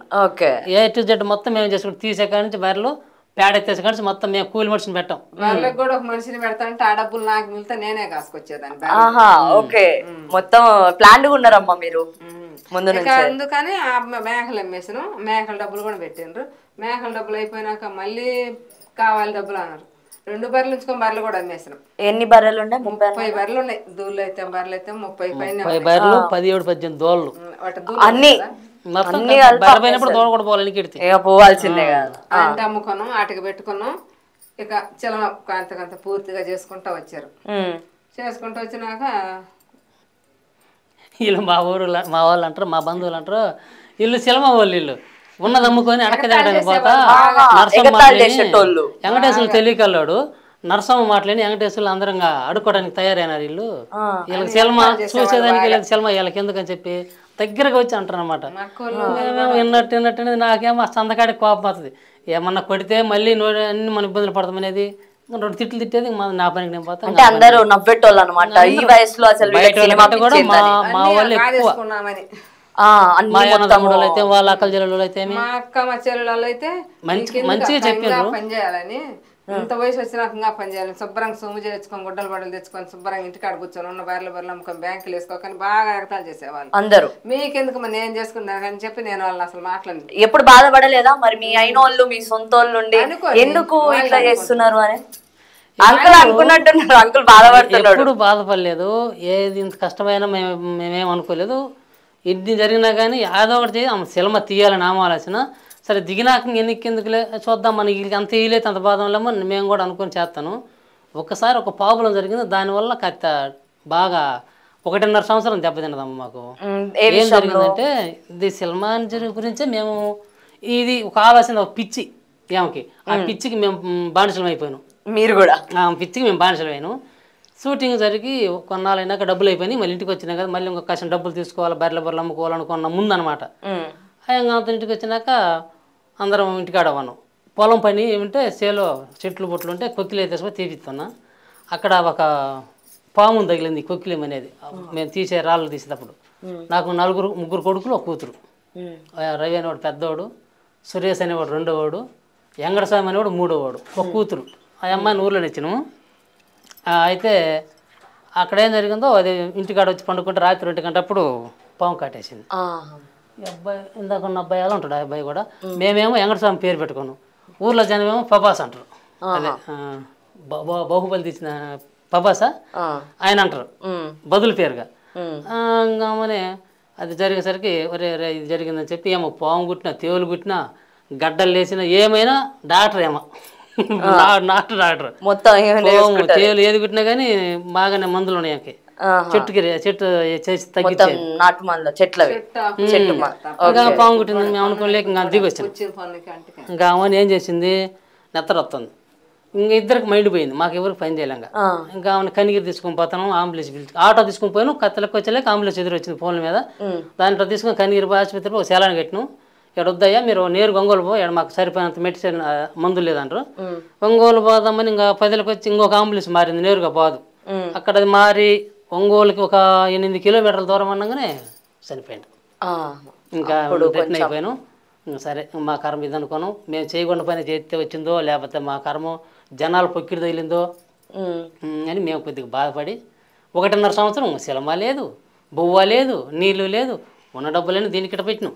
A to Z మొత్తం మేము చేసుకుంటాం. తీసే కాడి నుంచి బర్రెలు పేడ ఎత్తేసే కాడి నుంచి మొత్తం మేము కూలి మనిషిని పెట్టాం. వాళ్ళకి కూడా ఒక మనిషిని పెడతానంటే ఆ డబ్బులు నాకు మిగిలితే నేనే కాసుకొచ్చేదాన్ని. ఓకే, మొత్తం ప్లాన్ గా ఉన్నారమ్మా మీరు ముందు నుంచి. అందుకని ఆ మేకలు అమ్మేసాను, మేకల డబ్బులు కూడా పెట్టిండ్రు. మేకల డబ్బులు అయిపోయినాక మళ్ళీ కావాలి డబ్బులు అన్నారు. 2 బర్రెలు ఉంచుకొని బర్రెలు కూడా అమ్మేసినాం. ఎన్ని బర్రెలు ఉన్నాయి? 30 బర్రెలు ఉన్నాయి. దూళ్ళు అయితే బర్రెలు అయితే 30 పైన, 30 బర్రెలు 17-18 దోళ్ళు అన్ని పోవాల్సిందే అంటే అమ్ముకున్నాం, ఆటకి పెట్టుకున్నాం. ఇక చిలమ కాంతకంత పూర్తిగా చేసుకుంటా వచ్చారు. చేసుకుంటూ వచ్చినాక వీళ్ళు మా ఊరు మా వాళ్ళు అంటారు, మా బంధువులు అంటారు, వీళ్ళు సినిమా వాళ్ళు, వీళ్ళు ఉన్నది అమ్ముకొని అడక తినడానికి పోతా నరసమ్మ మాట్లాడి వెంకటేశ్వరులు తెలియకల్లాడు, నరసమ్మ మాట్లాడి వెంకటేశ్వరులు అందరం అడుక్కోవడానికి తయారైనారు. వీళ్ళు వీళ్ళకి సినిమా చూసేదానికి వీళ్ళకి సినిమా వీళ్ళకి ఎందుకని చెప్పి దగ్గరగా వచ్చి అంటారు అనమాట. విన్నట్టు నాకేమో సందకాడికి కోపం వస్తుంది. ఏమన్నా కొడితే మళ్ళీ అన్ని మన ఇబ్బందులు పడతామనేది 2 తిట్లు తిట్టేది నా పనికి నేను పోతాను. అంటే అందరూ నవ్వెట్టోళ్ళు అనమాట ఈ వయసులో. అసలు కూడా మా వాళ్ళు ఎక్కువ, మా అన్నదమ్ముడు అయితే వాళ్ళ అక్కల చెల్లెలు అయితే మా అక్క మా చెల్లెళ్ళు అయితే మంచిగా చెప్పారు పని చేయాలని. ఇంత వయసు వచ్చినాక ఇంకా పని చేయాలి, శుభ్రంగా సొమ్ము చేసుకొని గుడ్డలు బట్టలు తెచ్చుకొని శుభ్రంగా ఇంటికాడ కూర్చొని ఉన్న బర్రెలు అమ్ముకొని బ్యాంకులు వేసుకోకని బాగా ఎగతాలు చేసేవాళ్ళు అందరూ. మీకెందుకు మరి నేను చేసుకున్నాను అని చెప్పి నేను వాళ్ళని అసలు మాట్లాడి. ఎప్పుడు బాధపడలేదా మరి మీ అయిన వాళ్ళు మీ సొంత వాళ్ళు ఉండి ఎందుకు ఇట్లా చేస్తున్నారు అని? అంకుల్ అనుకున్నట్టున్నారు, అంకుల్ బాధపడుతున్నాడు. ఎప్పుడు బాధపడలేదు, ఏది ఇంత కష్టమైనా మేమేం అనుకోలేదు. ఇది జరిగినా కానీ ఏదో ఒకటి సినిమా తీయాలని ఆలోచన. సరే దిగినాక ఎందుకులే చూద్దాం, మనకి అంత ఇయలేదు అంత బాధ లేమో మేము కూడా అనుకొని చేస్తాను. ఒకసారి ఒక ప్రాబ్లం జరిగింది, దానివల్ల కాస్త బాగా 1.5 సంవత్సరం దెబ్బతిన్నదమ్మ మాకు. ఏం జరిగిందంటే ఇది సినిమా గురించే మేము ఇది ఒక ఆలోచన, ఒక పిచ్చి ఏమకి, ఆ పిచ్చికి మేము బానిసలం అయిపోయాను. మీరు కూడా పిచ్చికి మేము బానిసలం అయినాం. షూటింగ్ జరిగి కొన్నాళ్ళు అయినాక డబ్బులు అయిపోయినాయి. మళ్ళీ ఇంటికి వచ్చినాక కదా మళ్ళీ ఇంకొక కష్టం డబ్బులు తీసుకోవాలి, బర్రెలు అమ్ముకోవాలనుకున్న ముందు అనమాట. అంత ఇంటికి వచ్చినాక అందరం ఇంటికాడ ఉన్నాం. పొలం పని ఏమంటే సేలో చెట్లు బొట్లు ఉంటే కొక్కిలే తీసుకొని తీపిస్తున్నా. అక్కడ ఒక పాము తగిలింది, కొక్కిలేం అనేది. మేము తీసే రాళ్ళు తీసేటప్పుడు నాకు 3 కొడుకులు, 1 కూతురు. రవి అనేవాడు పెద్దవాడు, సురేష్ అనేవాడు రెండోవాడు, వెంకటస్వామి అనేవాడు మూడోవాడు, 1 కూతురు. ఆ అమ్మాయిని ఊర్లోనే ఇచ్చినాము. అయితే అక్కడ ఏం జరిగిందో అది ఇంటికాడ వచ్చి పండుకుంటే రాత్రి 2 గంటప్పుడు పాము కాటేసింది. ఈ అబ్బాయి ఇందాక ఉన్న అబ్బాయి అలా ఉంటాడు, ఆ అబ్బాయి కూడా. మేమేమో వెంకటస్వామి పేరు పెట్టుకున్నాం, ఊర్లో జనమేమో పబాస్ అంటారు. అదే బాహుబలి తీసిన పబాసా ఆయన అంటారు బదులు పేరుగా. మనే అది జరిగేసరికి ఒరే రే ఇది జరిగిందని చెప్పి ఏమో పాము కుట్టినా తేవులు కుట్టినా గడ్డలు లేచినా ఏమైనా డాక్టర్ ఏమో నాటు డాక్టర్ మొత్తం పాము తేవులు ఏది కుట్టినా కానీ బాగానే మందులు ఉన్నాయి చెట్టు చేసి తగ్గించేది నాటు మందులు చెట్లవి ఇంకా పాము కుట్టింది మేము అనుకోలేక ఇంకా దిగి వచ్చాను. ఇంకా ఆమె ఏం చేసింది నెత్తర వస్తుంది. ఇంకా ఇద్దరికి మైండ్ పోయింది, మాకు ఎవరికి పని చేయలేక. ఇంకా ఆమె కనిగిరి తీసుకొని పోతాను, అంబులెన్స్ పిలిచి ఆటో తీసుకొని పోయాను. కత్తలకు వచ్చేలేక అంబులెన్స్ ఎదురు వచ్చింది ఫోన్ల మీద. దాంట్లో తీసుకొని కనిగిరి ఆసుపత్రిలో ఒక సెలాన్ కట్టినాం. ఇక్కడ వద్దయ్యా మీరు నేరు ఒంగోలు పో, ఇక్కడ మాకు సరిపోయినంత మెడిసిన్ మందులు లేదంటారు. ఒంగోలు పోదామని ఇంకా 10లకు వచ్చి ఇంకొక అంబులెన్స్ మారింది, నేరుగా పోదు. అక్కడ అది మారి ఒంగోలుకి ఒక 8 కిలోమీటర్ల దూరం అనగానే చనిపోయింది. ఇంకా రిటర్న్ అయిపోయాను. సరే మా కర్మ ఇది అనుకోను, మేము చేయకుండా పని చేస్తే వచ్చిందో లేకపోతే మా కర్మ జనాలు పొక్కిడి తగిలిందో అని మేము కొద్దిగా బాధపడి 1.5 సంవత్సరం సినిమా లేదు, బొవ్వ లేదు, నీళ్ళు లేదు, ఉన్న డబ్బులని దీనికి పెట్టినాం.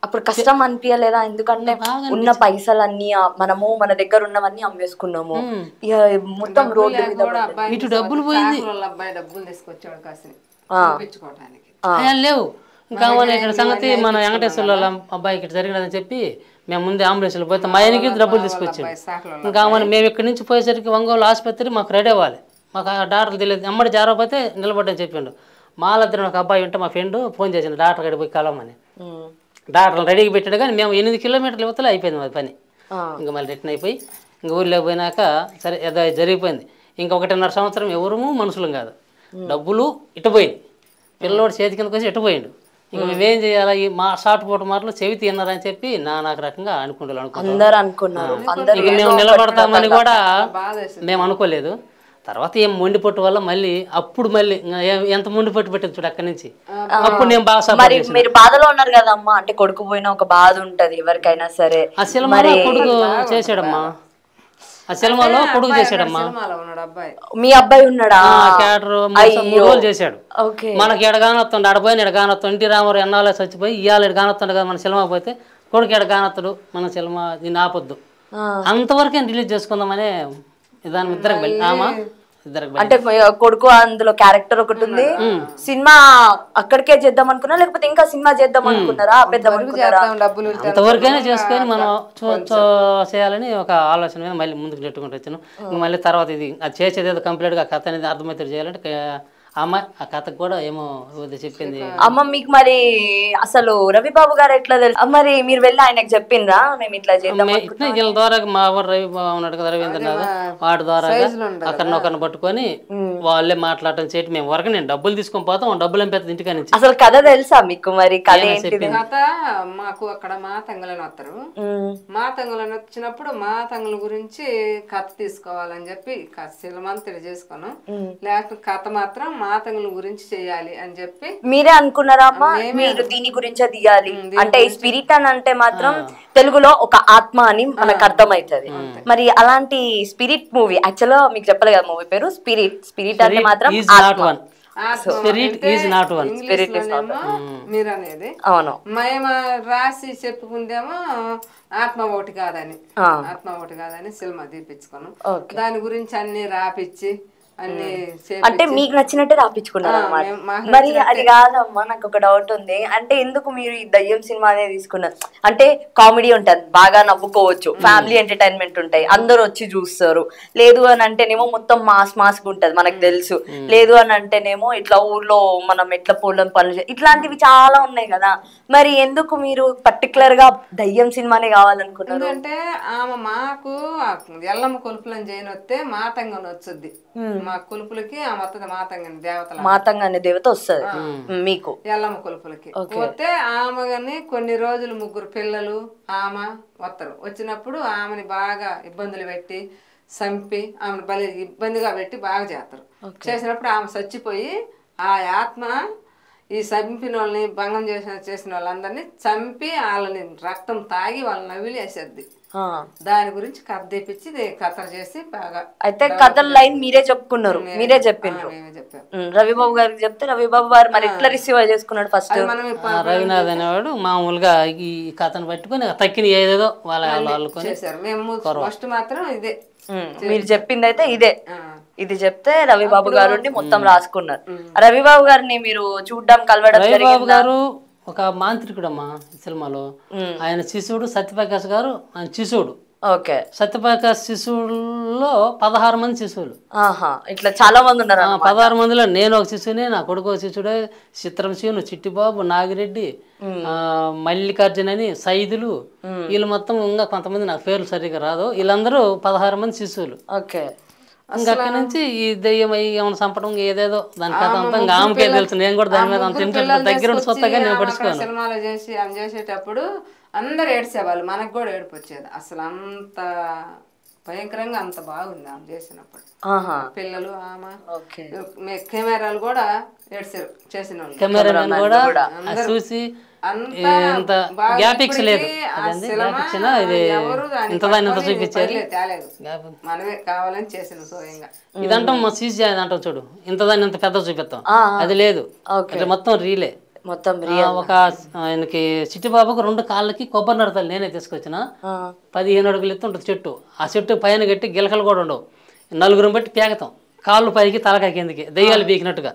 అప్పుడు కష్టం అనిపించలేదా? ఎందుకంటే ఉన్న పైసలన్నీ మనము మన దగ్గర ఉన్నవన్నీ అమ్మేసుకున్నాము, ఇక మొత్తం రోడ్డు మీద ఇటు డబ్బులు పోయింది, డబ్బులు తీసుకొచ్చాడు కాసి లేవు. ఇంకా ఇక్కడ సంగతి మన వెంకటేశ్వర అబ్బాయి ఇక్కడ జరిగినదని చెప్పి మేము ముందే అంబులెన్స్లో పోతే మా ఆయనకి డబ్బులు తీసుకొచ్చాడు. ఇంకా మేము ఇక్కడి నుంచి పోయేసరికి ఒంగోలు ఆసుపత్రి మాకు రెడీ అవ్వాలి, మాకు ఆ డాక్టర్ తెలియదు. అమ్మడి జారకపోతే నిలబడ్డని చెప్పిండు. మాలద్దరు ఒక అబ్బాయి ఉంటే మా ఫ్రెండ్ ఫోన్ చేసిండు డాక్టర్ గడి పోయి కలవమని. డాక్టర్ రెడీకి పెట్టాడు కానీ మేము 8 కిలోమీటర్ల యువతలో అయిపోయింది మాది పని. ఇంకా మళ్ళీ రిటర్న్ అయిపోయి ఇంక ఊర్లోకి పోయినాక సరే ఏదో జరిగిపోయింది. ఇంకా 1.5 సంవత్సరం ఎవరూ మనుషులం కాదు, డబ్బులు ఇటుపోయింది, పిల్లోడు చేతి కిందకి వచ్చి ఇటుపోయిండు. ఇంక మేమేం చేయాలి, ఈ మా షార్ట్ పోటు మాటలు చెవి తిన్నారని చెప్పి నాకు రకంగా అనుకున్నారు. ఇక మేము నిలబడతామని కూడా మేము అనుకోలేదు. తర్వాత ఏం మొండి పట్టు వల్ల మళ్ళీ ఎంత మొండి పట్టు పెట్టింది చూడు అక్కడి నుంచి. అప్పుడు నేను బాగా మీరు బాధలో ఉన్నారు కదమ్మా, అంటే కొడుకు పోయిన ఒక బాధ ఉంటది ఎవరికైనా సరే. ఆ సినిమాలో కొడుకు చేశాడమ్మా, ఆ సినిమాలో కొడుకు చేశాడమ్మా. మీ అబ్బాయి ఉన్నాడా? క్యారెక్టర్ 3 రోజులు చేశాడు. మనకి ఎడగానొస్తుండే ఆడపోయి ఎడగానొస్తాడు. ఎన్టీ రామారావు ఎన్నాళ్ళ చచ్చిపోయి ఇవాళ ఎడగానొస్తుండే కదా మన సినిమా పోతే కొడుకు ఎడగానొస్తాడు, మన సినిమా దీన్ని ఆపొద్దు అంతవరకే రిలీజ్ చేసుకుందామనే విధానం ఇద్దరికి. అంటే కొడుకు అందులో క్యారెక్టర్ ఒకటి ఉంది, సినిమా అక్కడికే చేద్దాం అనుకున్నా లేకపోతే ఇంకా సినిమా చేద్దాం అనుకున్నారా? పెద్ద అంతవరకైనా చేసుకొని మనం చేయాలని ఒక ఆలోచన మీద మళ్ళీ ముందుకు నెట్టుకుంటూ వచ్చాను. మళ్ళీ తర్వాత ఇది అది చేసేది ఏదో కంప్లీట్గా కథ అనేది అర్థమవుతుంది చేయాలంటే అమ్మాయి ఆ కథకు కూడా ఏమో చెప్పింది. అమ్మ మీకు మరి అసలు రవిబాబు గారు ఎట్లా తెలుసు? మరి మీరు వెళ్ళి ఆయనకు చెప్పిండ్రా మేము ఇట్లా చేద్దాం? వీళ్ళ ద్వారా మా ఊరు రవిబాబు ఉన్నాడు కదా, రవీంద్రనాథ్, వాటి ద్వారా ఒకరినొకరిని పట్టుకొని వాళ్ళే మాట్లాడటం చేయటం. మేము వరకు నేను డబ్బులు తీసుకొని పోతాం, డబ్బులు ఎంపేది ఇంటికా నుంచి. అసలు కథ తెలుసా మీకు? మరి కథ మాకు అక్కడ మా తంగలని వస్తారు, మా తంగలని వచ్చినప్పుడు మా తంగల గురించి కథ తీసుకోవాలని చెప్పి సినిమాని తెలియజేసుకోను, లేకపోతే కథ మాత్రం మాతంగుల గురించి చేయాలి అని చెప్పి. మీరే అనుకున్నారా అమ్మా మీరు దీని గురించే తీయాలి అంటే? ఈ స్పిరిట్ అని అంటే మాత్రం తెలుగులో ఒక ఆత్మ అని మనకు అర్థమవుతుంది. మరి అలాంటి స్పిరిట్ మూవీ యాక్చువల్ గా మీకు చెప్పలే కదా మూవీ పేరు స్పిరిట్ అంటే మాత్రం మీరు అనేది అవును మేము రాసి చెప్పుకుందేమో ఆత్మ ఒకటి కాదని సినిమా తీపించుకున్నాం. దాని గురించి అన్ని రాపిచ్చి అంటే మీకు నచ్చినట్టే రాపించుకున్నారు అన్నమాట. మరి అది కాదమ్మా, నాకు ఒక డౌట్ ఉంది. అంటే ఎందుకు మీరు ఈ దయ్యం సినిమా అనేది తీసుకున్నారు? అంటే కామెడీ ఉంటది, బాగా నవ్వుకోవచ్చు, ఫ్యామిలీ ఎంటర్టైన్మెంట్ ఉంటాయి, అందరు వచ్చి చూస్తారు. లేదు అని అంటేనేమో మొత్తం మాస్ ఉంటది మనకు తెలుసు. లేదు అని అంటేనేమో ఇట్లా ఊర్లో మనం ఎట్లా పూలం పనులు ఇట్లాంటివి చాలా ఉన్నాయి కదా. మరి ఎందుకు మీరు పర్టికులర్ గా దయ్యం సినిమానే కావాలనుకున్నారు? అంటే ఆమె మాకు ఎల్లమ్మ కొలుపులని చేయని వస్తే మాతంగని వచ్చుద్ది, మా కొలుపులకి ఆ మొత్తం మాతంగని దేవత వస్తుంది మీకు ఎల్లమ్మ కొలుపులకి వస్తే ఆమెని కొన్ని రోజులు 3 పిల్లలు ఆమె వస్తారు. వచ్చినప్పుడు ఆమెని బాగా ఇబ్బందులు పెట్టి చంపి ఆమెను బలి ఇబ్బందిగా పెట్టి బాగా చేస్తారు. చేసినప్పుడు ఆమె చచ్చిపోయి ఆ ఆత్మ ఈ చంపిన వాళ్ళని భంగం చేసిన వాళ్ళందరినీ చంపి వాళ్ళని రక్తం తాగి వాళ్ళని నవిలి వేసేద్ది. దాని గురించి కథ తెప్పించి కథ చేసి బాగా అయితే కథల లైన్ మీరే చెప్పుకున్నారు, మీరే చెప్పిండ్రు. రవిబాబు గారికి చెప్తే రవిబాబు గారు మరి ఎట్లా రిసీవ్ చేసుకున్నాడు? ఫస్ట్ రవినాథ్ అనేవాడు మామూలుగా ఈ కథను పట్టుకుని తక్కిన ఏదేదో వాళ్ళ చేశారు. మేము ఫస్ట్ మాత్రం ఇదే మీరు చెప్పింది అయితే ఇదే, ఇది చెప్తే రవిబాబు గారు మొత్తం రాసుకున్నారు. రవిబాబు గారిని మీరు చూడడం కలవడం రవిబాబు గారు ఒక మాంత్రికుడు అమ్మా సినిమాలో. ఆయన శిశువుడు సత్యప్రకాష్ గారు, ఆయన శిశువుడు. ఓకే. సత్యప్రకాష్ శిశువుల్లో 16 మంది శిశువులు. ఇట్లా చాలా మంది ఉన్నారు. 16 మందిలో నేను ఒక శిశువునే, నా కొడుకు ఒక శిశుడే, చిత్రం శివును, చిట్టిబాబు, నాగిరెడ్డి, మల్లికార్జున అని, సైదులు, వీళ్ళు మొత్తం ఇంకా కొంతమంది నాకు పేర్లు సరిగ్గా రాదు. వీళ్ళందరూ 16 మంది శిశువులు. ఓకే. ఇంకా అక్కడి నుంచి ఈ దెయ్యం ఏమైనా చంపడం ఏదేదో దాని కథ అంతా ఇంకా ఆమెకే తెలుసు. నేను కూడా దాని మీద అంత ఇంట్రెస్ట్ దగ్గర ఉండి సొత్తగా నేను పడుచుకోను. సినిమాలో చేసి ఆమె చేసేటప్పుడు అందరు ఏడ్చేవాళ్ళు, మనకు కూడా ఏడుపు వచ్చేది. అసలు అంత భయంకరంగా అంత బాగుంది ఆమె చేసినప్పుడు. పిల్లలు ఆమె కెమెరాలు కూడా ఏడ్చారు చేసిన వాళ్ళు. కెమెరామెన్ కూడా చూసి ఇంత గ్యాపిక్స్ లేదు, ఇంత చూపించారు. మనమే కావాలని చేసిన సోయంగా ఇదంటాం మా సీసీ అంటాం చూడు, ఇంతదాన్ని ఇంత పెద్ద చూపిస్తాం, అది లేదు. మొత్తం రీలే. ఒక ఆయనకి చిట్టిబాబుకు 2 కాళ్ళకి కొబ్బరి నడతాలు నేనే తీసుకొచ్చిన. 15 అడుగులు ఎత్తు ఉంటుంది చెట్టు. ఆ చెట్టు పైన కట్టి గిలకలు కూడా ఉండవు. 4 బట్టి పేగతాం, కాళ్ళు పైకి తలకాయ కిందకి, దెయ్యాలు పీకినట్టుగా.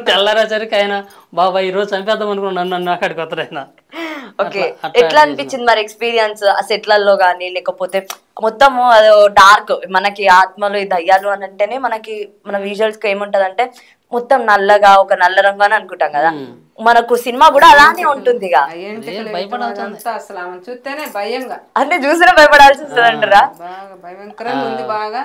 తెల్లారేసరికి ఆయన బాబా ఈ రోజు చంపేద్దాం అనుకున్నాను, నన్ను అక్కడికి వస్తాడు ఆయన. ఓకే. ఎట్లా అనిపించింది మరి ఎక్స్పీరియన్స్ ఆ సెట్లలో గానీ, లేకపోతే మొత్తము అది డార్క్, మనకి ఆత్మలు ఈ దయ్యాలు అని అంటేనే మనకి మన విజువల్స్ కి ఏముంటది అంటే మొత్తం నల్లగా, ఒక నల్ల రంగు అని అనుకుంటాం కదా, మనకు సినిమా కూడా అలానే ఉంటుంది. అసలు ఆమె చూస్తేనే భయంగా, అంటే చూసినా భయపడాల్సి వస్తుంది అంటారా? బాగా భయంకరంగా ఉంది. బాగా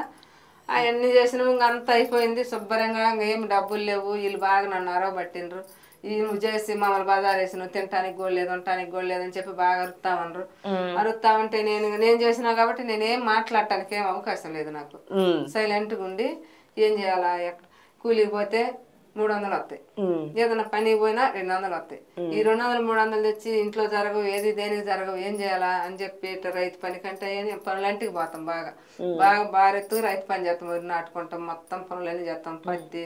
అవన్నీ చేసినాము, ఇంకా అంత అయిపోయింది శుభ్రంగా. ఏం డబ్బులు లేవు, వీళ్ళు బాగా నన్ను అరవబట్టిండ్రు. నువ్వు చేసి మమ్మల్ని బజార్ వేసి నువ్వు తినటానికి కూడా లేదు, ఉండటానికి కూడా లేదని చెప్పి బాగా అరుస్తామన్నారు. అరుస్తామంటే నేను చేసినా కాబట్టి నేనేం మాట్లాడటానికి ఏం అవకాశం లేదు నాకు. సైలెంట్గా ఉండి ఏం చేయాలా, కూలికి పోతే 300 వస్తాయి, ఏదైనా పనికి పోయినా 200 వస్తాయి. ఈ 200 300 తెచ్చి ఇంట్లో జరగవు, ఏది దేనికి జరగవు, ఏం చేయాలా అని చెప్పి రైతు పని కంటే పనులంటికి పోతాం. బాగా బారెత్తు రైతు పని చేస్తాం, వరి నాటుకుంటాం, మొత్తం పనులన్నీ చేస్తాం, పత్తి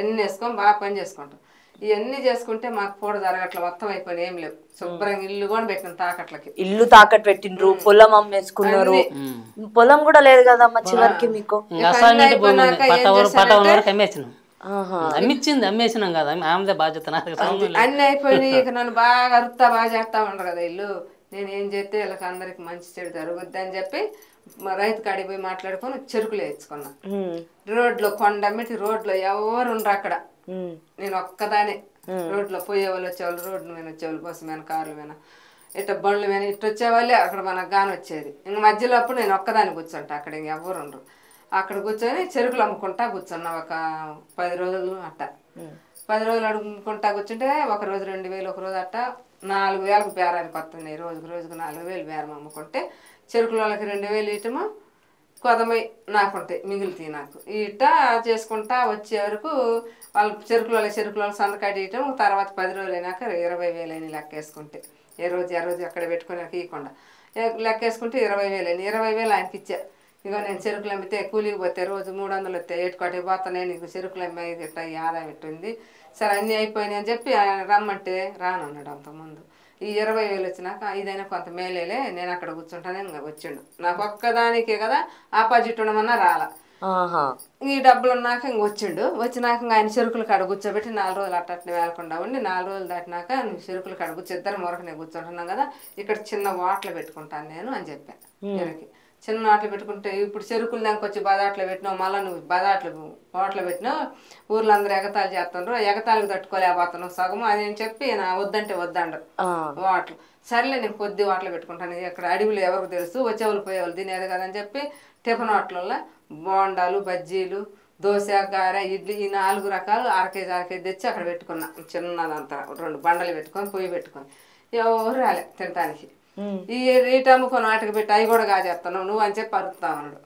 ఎన్ని వేసుకొని బాగా పని చేసుకుంటాం. ఇవన్నీ చేసుకుంటే మాకు పూట జరగట్ల, మొత్తం అయిపోయి ఏం లేవు. శుభ్రంగా ఇల్లు కూడా పెట్టిన తాకట్లకి, ఇల్లు తాకట్టు పెట్టిండ్రు, పొలం అమ్మేసుకున్నారు. పొలం కూడా లేదు కదమ్మా చివరికి మీకు. అమ్మేసినాం కదా, ఆమెదే బాధ్యత. అన్ని అయిపోయినాయి. ఇక నన్ను బాగా అరుతా బాగా చేస్తా ఉండరు కదా ఇల్లు. నేను ఏం చేస్తే వీళ్ళకి అందరికి మంచి చెడు జరుగుద్ది అని చెప్పి రైతు కాడికి పోయి మాట్లాడుకొని చెరుకులు వేయించుకున్నా. రోడ్లో కొండమిటి రోడ్లో ఎవరు ఉండరు అక్కడ, నేను ఒక్కదానే. రోడ్లో పోయేవాళ్ళు వచ్చేవాళ్ళు, రోడ్డు మీద వచ్చేవాళ్ళు, బస్సు మీద, కార్ల మీద, ఇట్లా బండ్ల మీద ఇట్లా వచ్చేవాళ్ళే. అక్కడ మనకు గాని వచ్చేది. ఇంక మధ్యలో అప్పుడు నేను ఒక్కదాన్ని కూర్చుంటా, అక్కడ ఇంక ఎవరు ఉండరు. అక్కడ కూర్చొని చెరుకులు అమ్ముకుంటా కూర్చున్నా ఒక 10 రోజులు అట్ట. 10 రోజులు అడుగుకుంటా కూర్చుంటే ఒక రోజు 2000, ఒక రోజు అట్ట 4000కు బేరానికి వస్తున్నాయి. రోజుకు 4000 బేరం అమ్ముకుంటే చెరుకుల వాళ్ళకి 2000 ఇటము కొదమై నాకుంటాయి, మిగులుతాయి నాకు. ఇట్ట చేసుకుంటా వచ్చే వరకు వాళ్ళు చెరుకుల వాళ్ళు సందకాటి ఇయటం. తర్వాత 10 రోజులు అయినాక 20,000 అయినా లెక్కేసుకుంటే, ఏ రోజు అక్కడ పెట్టుకుని ఇవ్వకుండా లెక్కేసుకుంటే 20,000 అయినా. 20,000 ఆయనకి ఇచ్చా. ఇక నేను చెరుకులు అమ్మితే కూలికి పోతే రోజు 300 వస్తాయి, ఏటుకోటి పోతా. నేను ఇక చెరుకులు అమ్మాయి ఇట్లా ఆదాయం ఎట్టుంది. సరే అన్నీ అయిపోయినాయి అని చెప్పి ఆయన రమ్మంటే రానన్నాడు. అంతకుముందు ఈ 20,000 వచ్చినాక ఇదైనా కొంత మేలేలే, నేను అక్కడ కూర్చుంటానే ఇంకా వచ్చిండు. నాకు ఒక్కదానికే కదా ఆపోజిట్ ఉండమన్నా రాలా. ఈ డబ్బులు ఉన్నాక ఇంక వచ్చినాక ఇంక ఆయన చెరుకుల కాడ కూర్చోబెట్టి 4 రోజులు అట్టనే వేలకుండా ఉండి 4 రోజులు దాటినాక నువ్వు చెరుకుల కాడ ఇద్దరు మొరకనే కూర్చుంటున్నాం కదా, ఇక్కడ చిన్న వాటలు పెట్టుకుంటాను నేను అని చెప్పాను. వీరికి చిన్న వాటలు పెట్టుకుంటే ఇప్పుడు చెరుకులు దానికి వచ్చి బదాట్లో పెట్టినావు, మళ్ళీ నువ్వు వాటలు పెట్టినావు, ఊర్లో అందరూ ఎగతాలు చేస్తుండ్రు, ఎగతాలకు తట్టుకోలేకపోతున్నావు సగము అని చెప్పి నా వద్దంటే వద్దండ్రు వాటలు. సరేలే నేను కొద్ది వాటలు పెట్టుకుంటాను, ఇక్కడ అడవిలో ఎవరికి తెలుసు, వచ్చేవాళ్ళు పోయేవాళ్ళు తినేది కదని చెప్పి టిఫిన్ వాటలలో బోండాలు, బజ్జీలు, దోశ, గారె, ఇడ్లీ ఈ 4 రకాలు అరకేజీ తెచ్చి అక్కడ పెట్టుకున్నా. చిన్నదంతా 2 బండలు పెట్టుకొని పొయ్యి పెట్టుకొని ఎవరు రాలే తినటానికి. ఈ రీట్ అమ్ముకొని వాటికి పెట్టి అవి కూడా కాజేస్తాను నువ్వు అని చెప్పి అరుస్తా ఉన్నాడు.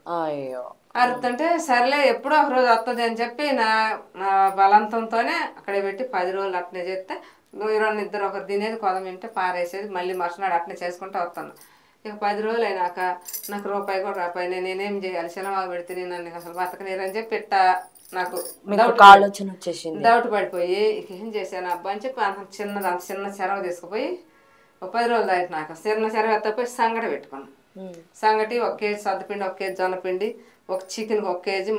అరుతుంటే సరేలే ఎప్పుడో ఒక రోజు వస్తుంది అని చెప్పి నా బలంతంతోనే అక్కడ పెట్టి 10 రోజులు అట్నే చేస్తే 2 ఒకరు తినేది, కొదం తింటే పారేసేది, మళ్ళీ మరుసనాడు అట్నే చేసుకుంటూ వస్తాను. ఇక 10 రోజులు అయినాక నాకు రూపాయి కూడా రాపాయి, నేనేం చేయాలి, సినిమాగా పెడితే నన్ను అసలు బతకనేరని చెప్పి ఇట్ట నాకు ఆలోచన వచ్చేసింది. డౌట్ పడిపోయి ఇక ఏం చేశాను అబ్బా అని చెప్పి అంత చిన్న చెరవ తీసుకుపోయి 10 రోజులు దాటినాక చిన్న చెరవ ఎత్తపోయి సంగట పెట్టుకున్నాను. సంగటి 1 కేజీ సద్దపిండి, 1 కేజీ జొన్నపిండి, ఒక చికెన్కి 1 కేజీ,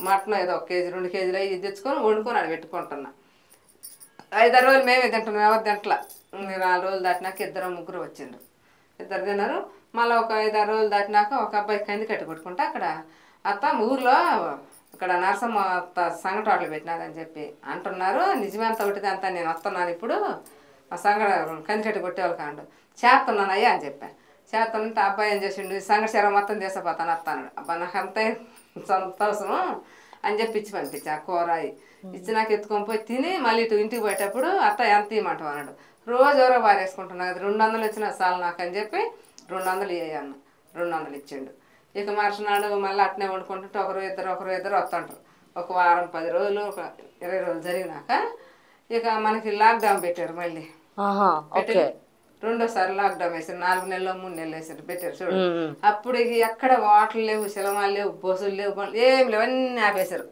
మటన్ ఏదో 1 కేజీ 2 కేజీలు అవి తెచ్చుకొని వండుకొని అది పెట్టుకుంటున్నా. 5-6 రోజులు మేమే తింటున్నాం, ఎవరు తింటలా. 4 రోజులు దాటినాక 2-3 వచ్చిండ్రు, 2 తిన్నారు. మళ్ళీ ఒక 5-6 రోజులు దాటినాక ఒక అబ్బాయి కంది కట్టి కొట్టుకుంటా అక్కడ అత్త ఊర్లో ఇక్కడ నరసమ్మ సంగటి హోటల్ పెట్టినారని చెప్పి అంటున్నారు. నిజమేంత ఒకటిది అంతా నేను వస్తున్నాను ఇప్పుడు ఆ కంది కట్టి కొట్టేవాళ్ళు కాండు చేస్తున్నాను అయ్యా అని చెప్పాను. చేస్తానంటే అబ్బాయి ఏం చేసిండు, సంగటి చెర మొత్తం తీసపోతాను వస్తాను. అబ్బా నాకు అంతే సంతోషం అని చెప్పి ఇచ్చి పంపించా. కూర ఇచ్చి నాకు ఎత్తుకొని పోయి తిని మళ్ళీ ఇటు ఇంటికి పోయేటప్పుడు అత్త ఎంత ఇవ్వమంటావు అన్నాడు. రోజు ఎవరో వారేసుకుంటున్నా కదా, 200 వచ్చినా చాలు నాకు అని చెప్పి 200 ఇవ్వన్న. 200 ఇచ్చిండు. ఇక మరుసనాడు మళ్ళీ అట్నే వండుకుంటుంటే ఒకరు ఇద్దరు వస్తుంటారు. ఒక వారం 10 రోజులు 20 రోజులు జరిగినాక ఇక మనకి లాక్డౌన్ పెట్టారు. మళ్ళీ పెట్టి రెండోసారి లాక్డౌన్ వేసారు. 4 నెలలు 3 నెలలు వేసారు పెట్టారు చూడు. అప్పుడు ఎక్కడ వాటర్లు లేవు, సిలమాలు లేవు, బస్సులు లేవు, ఏం లేవు, అన్నీ ఆపేశారు.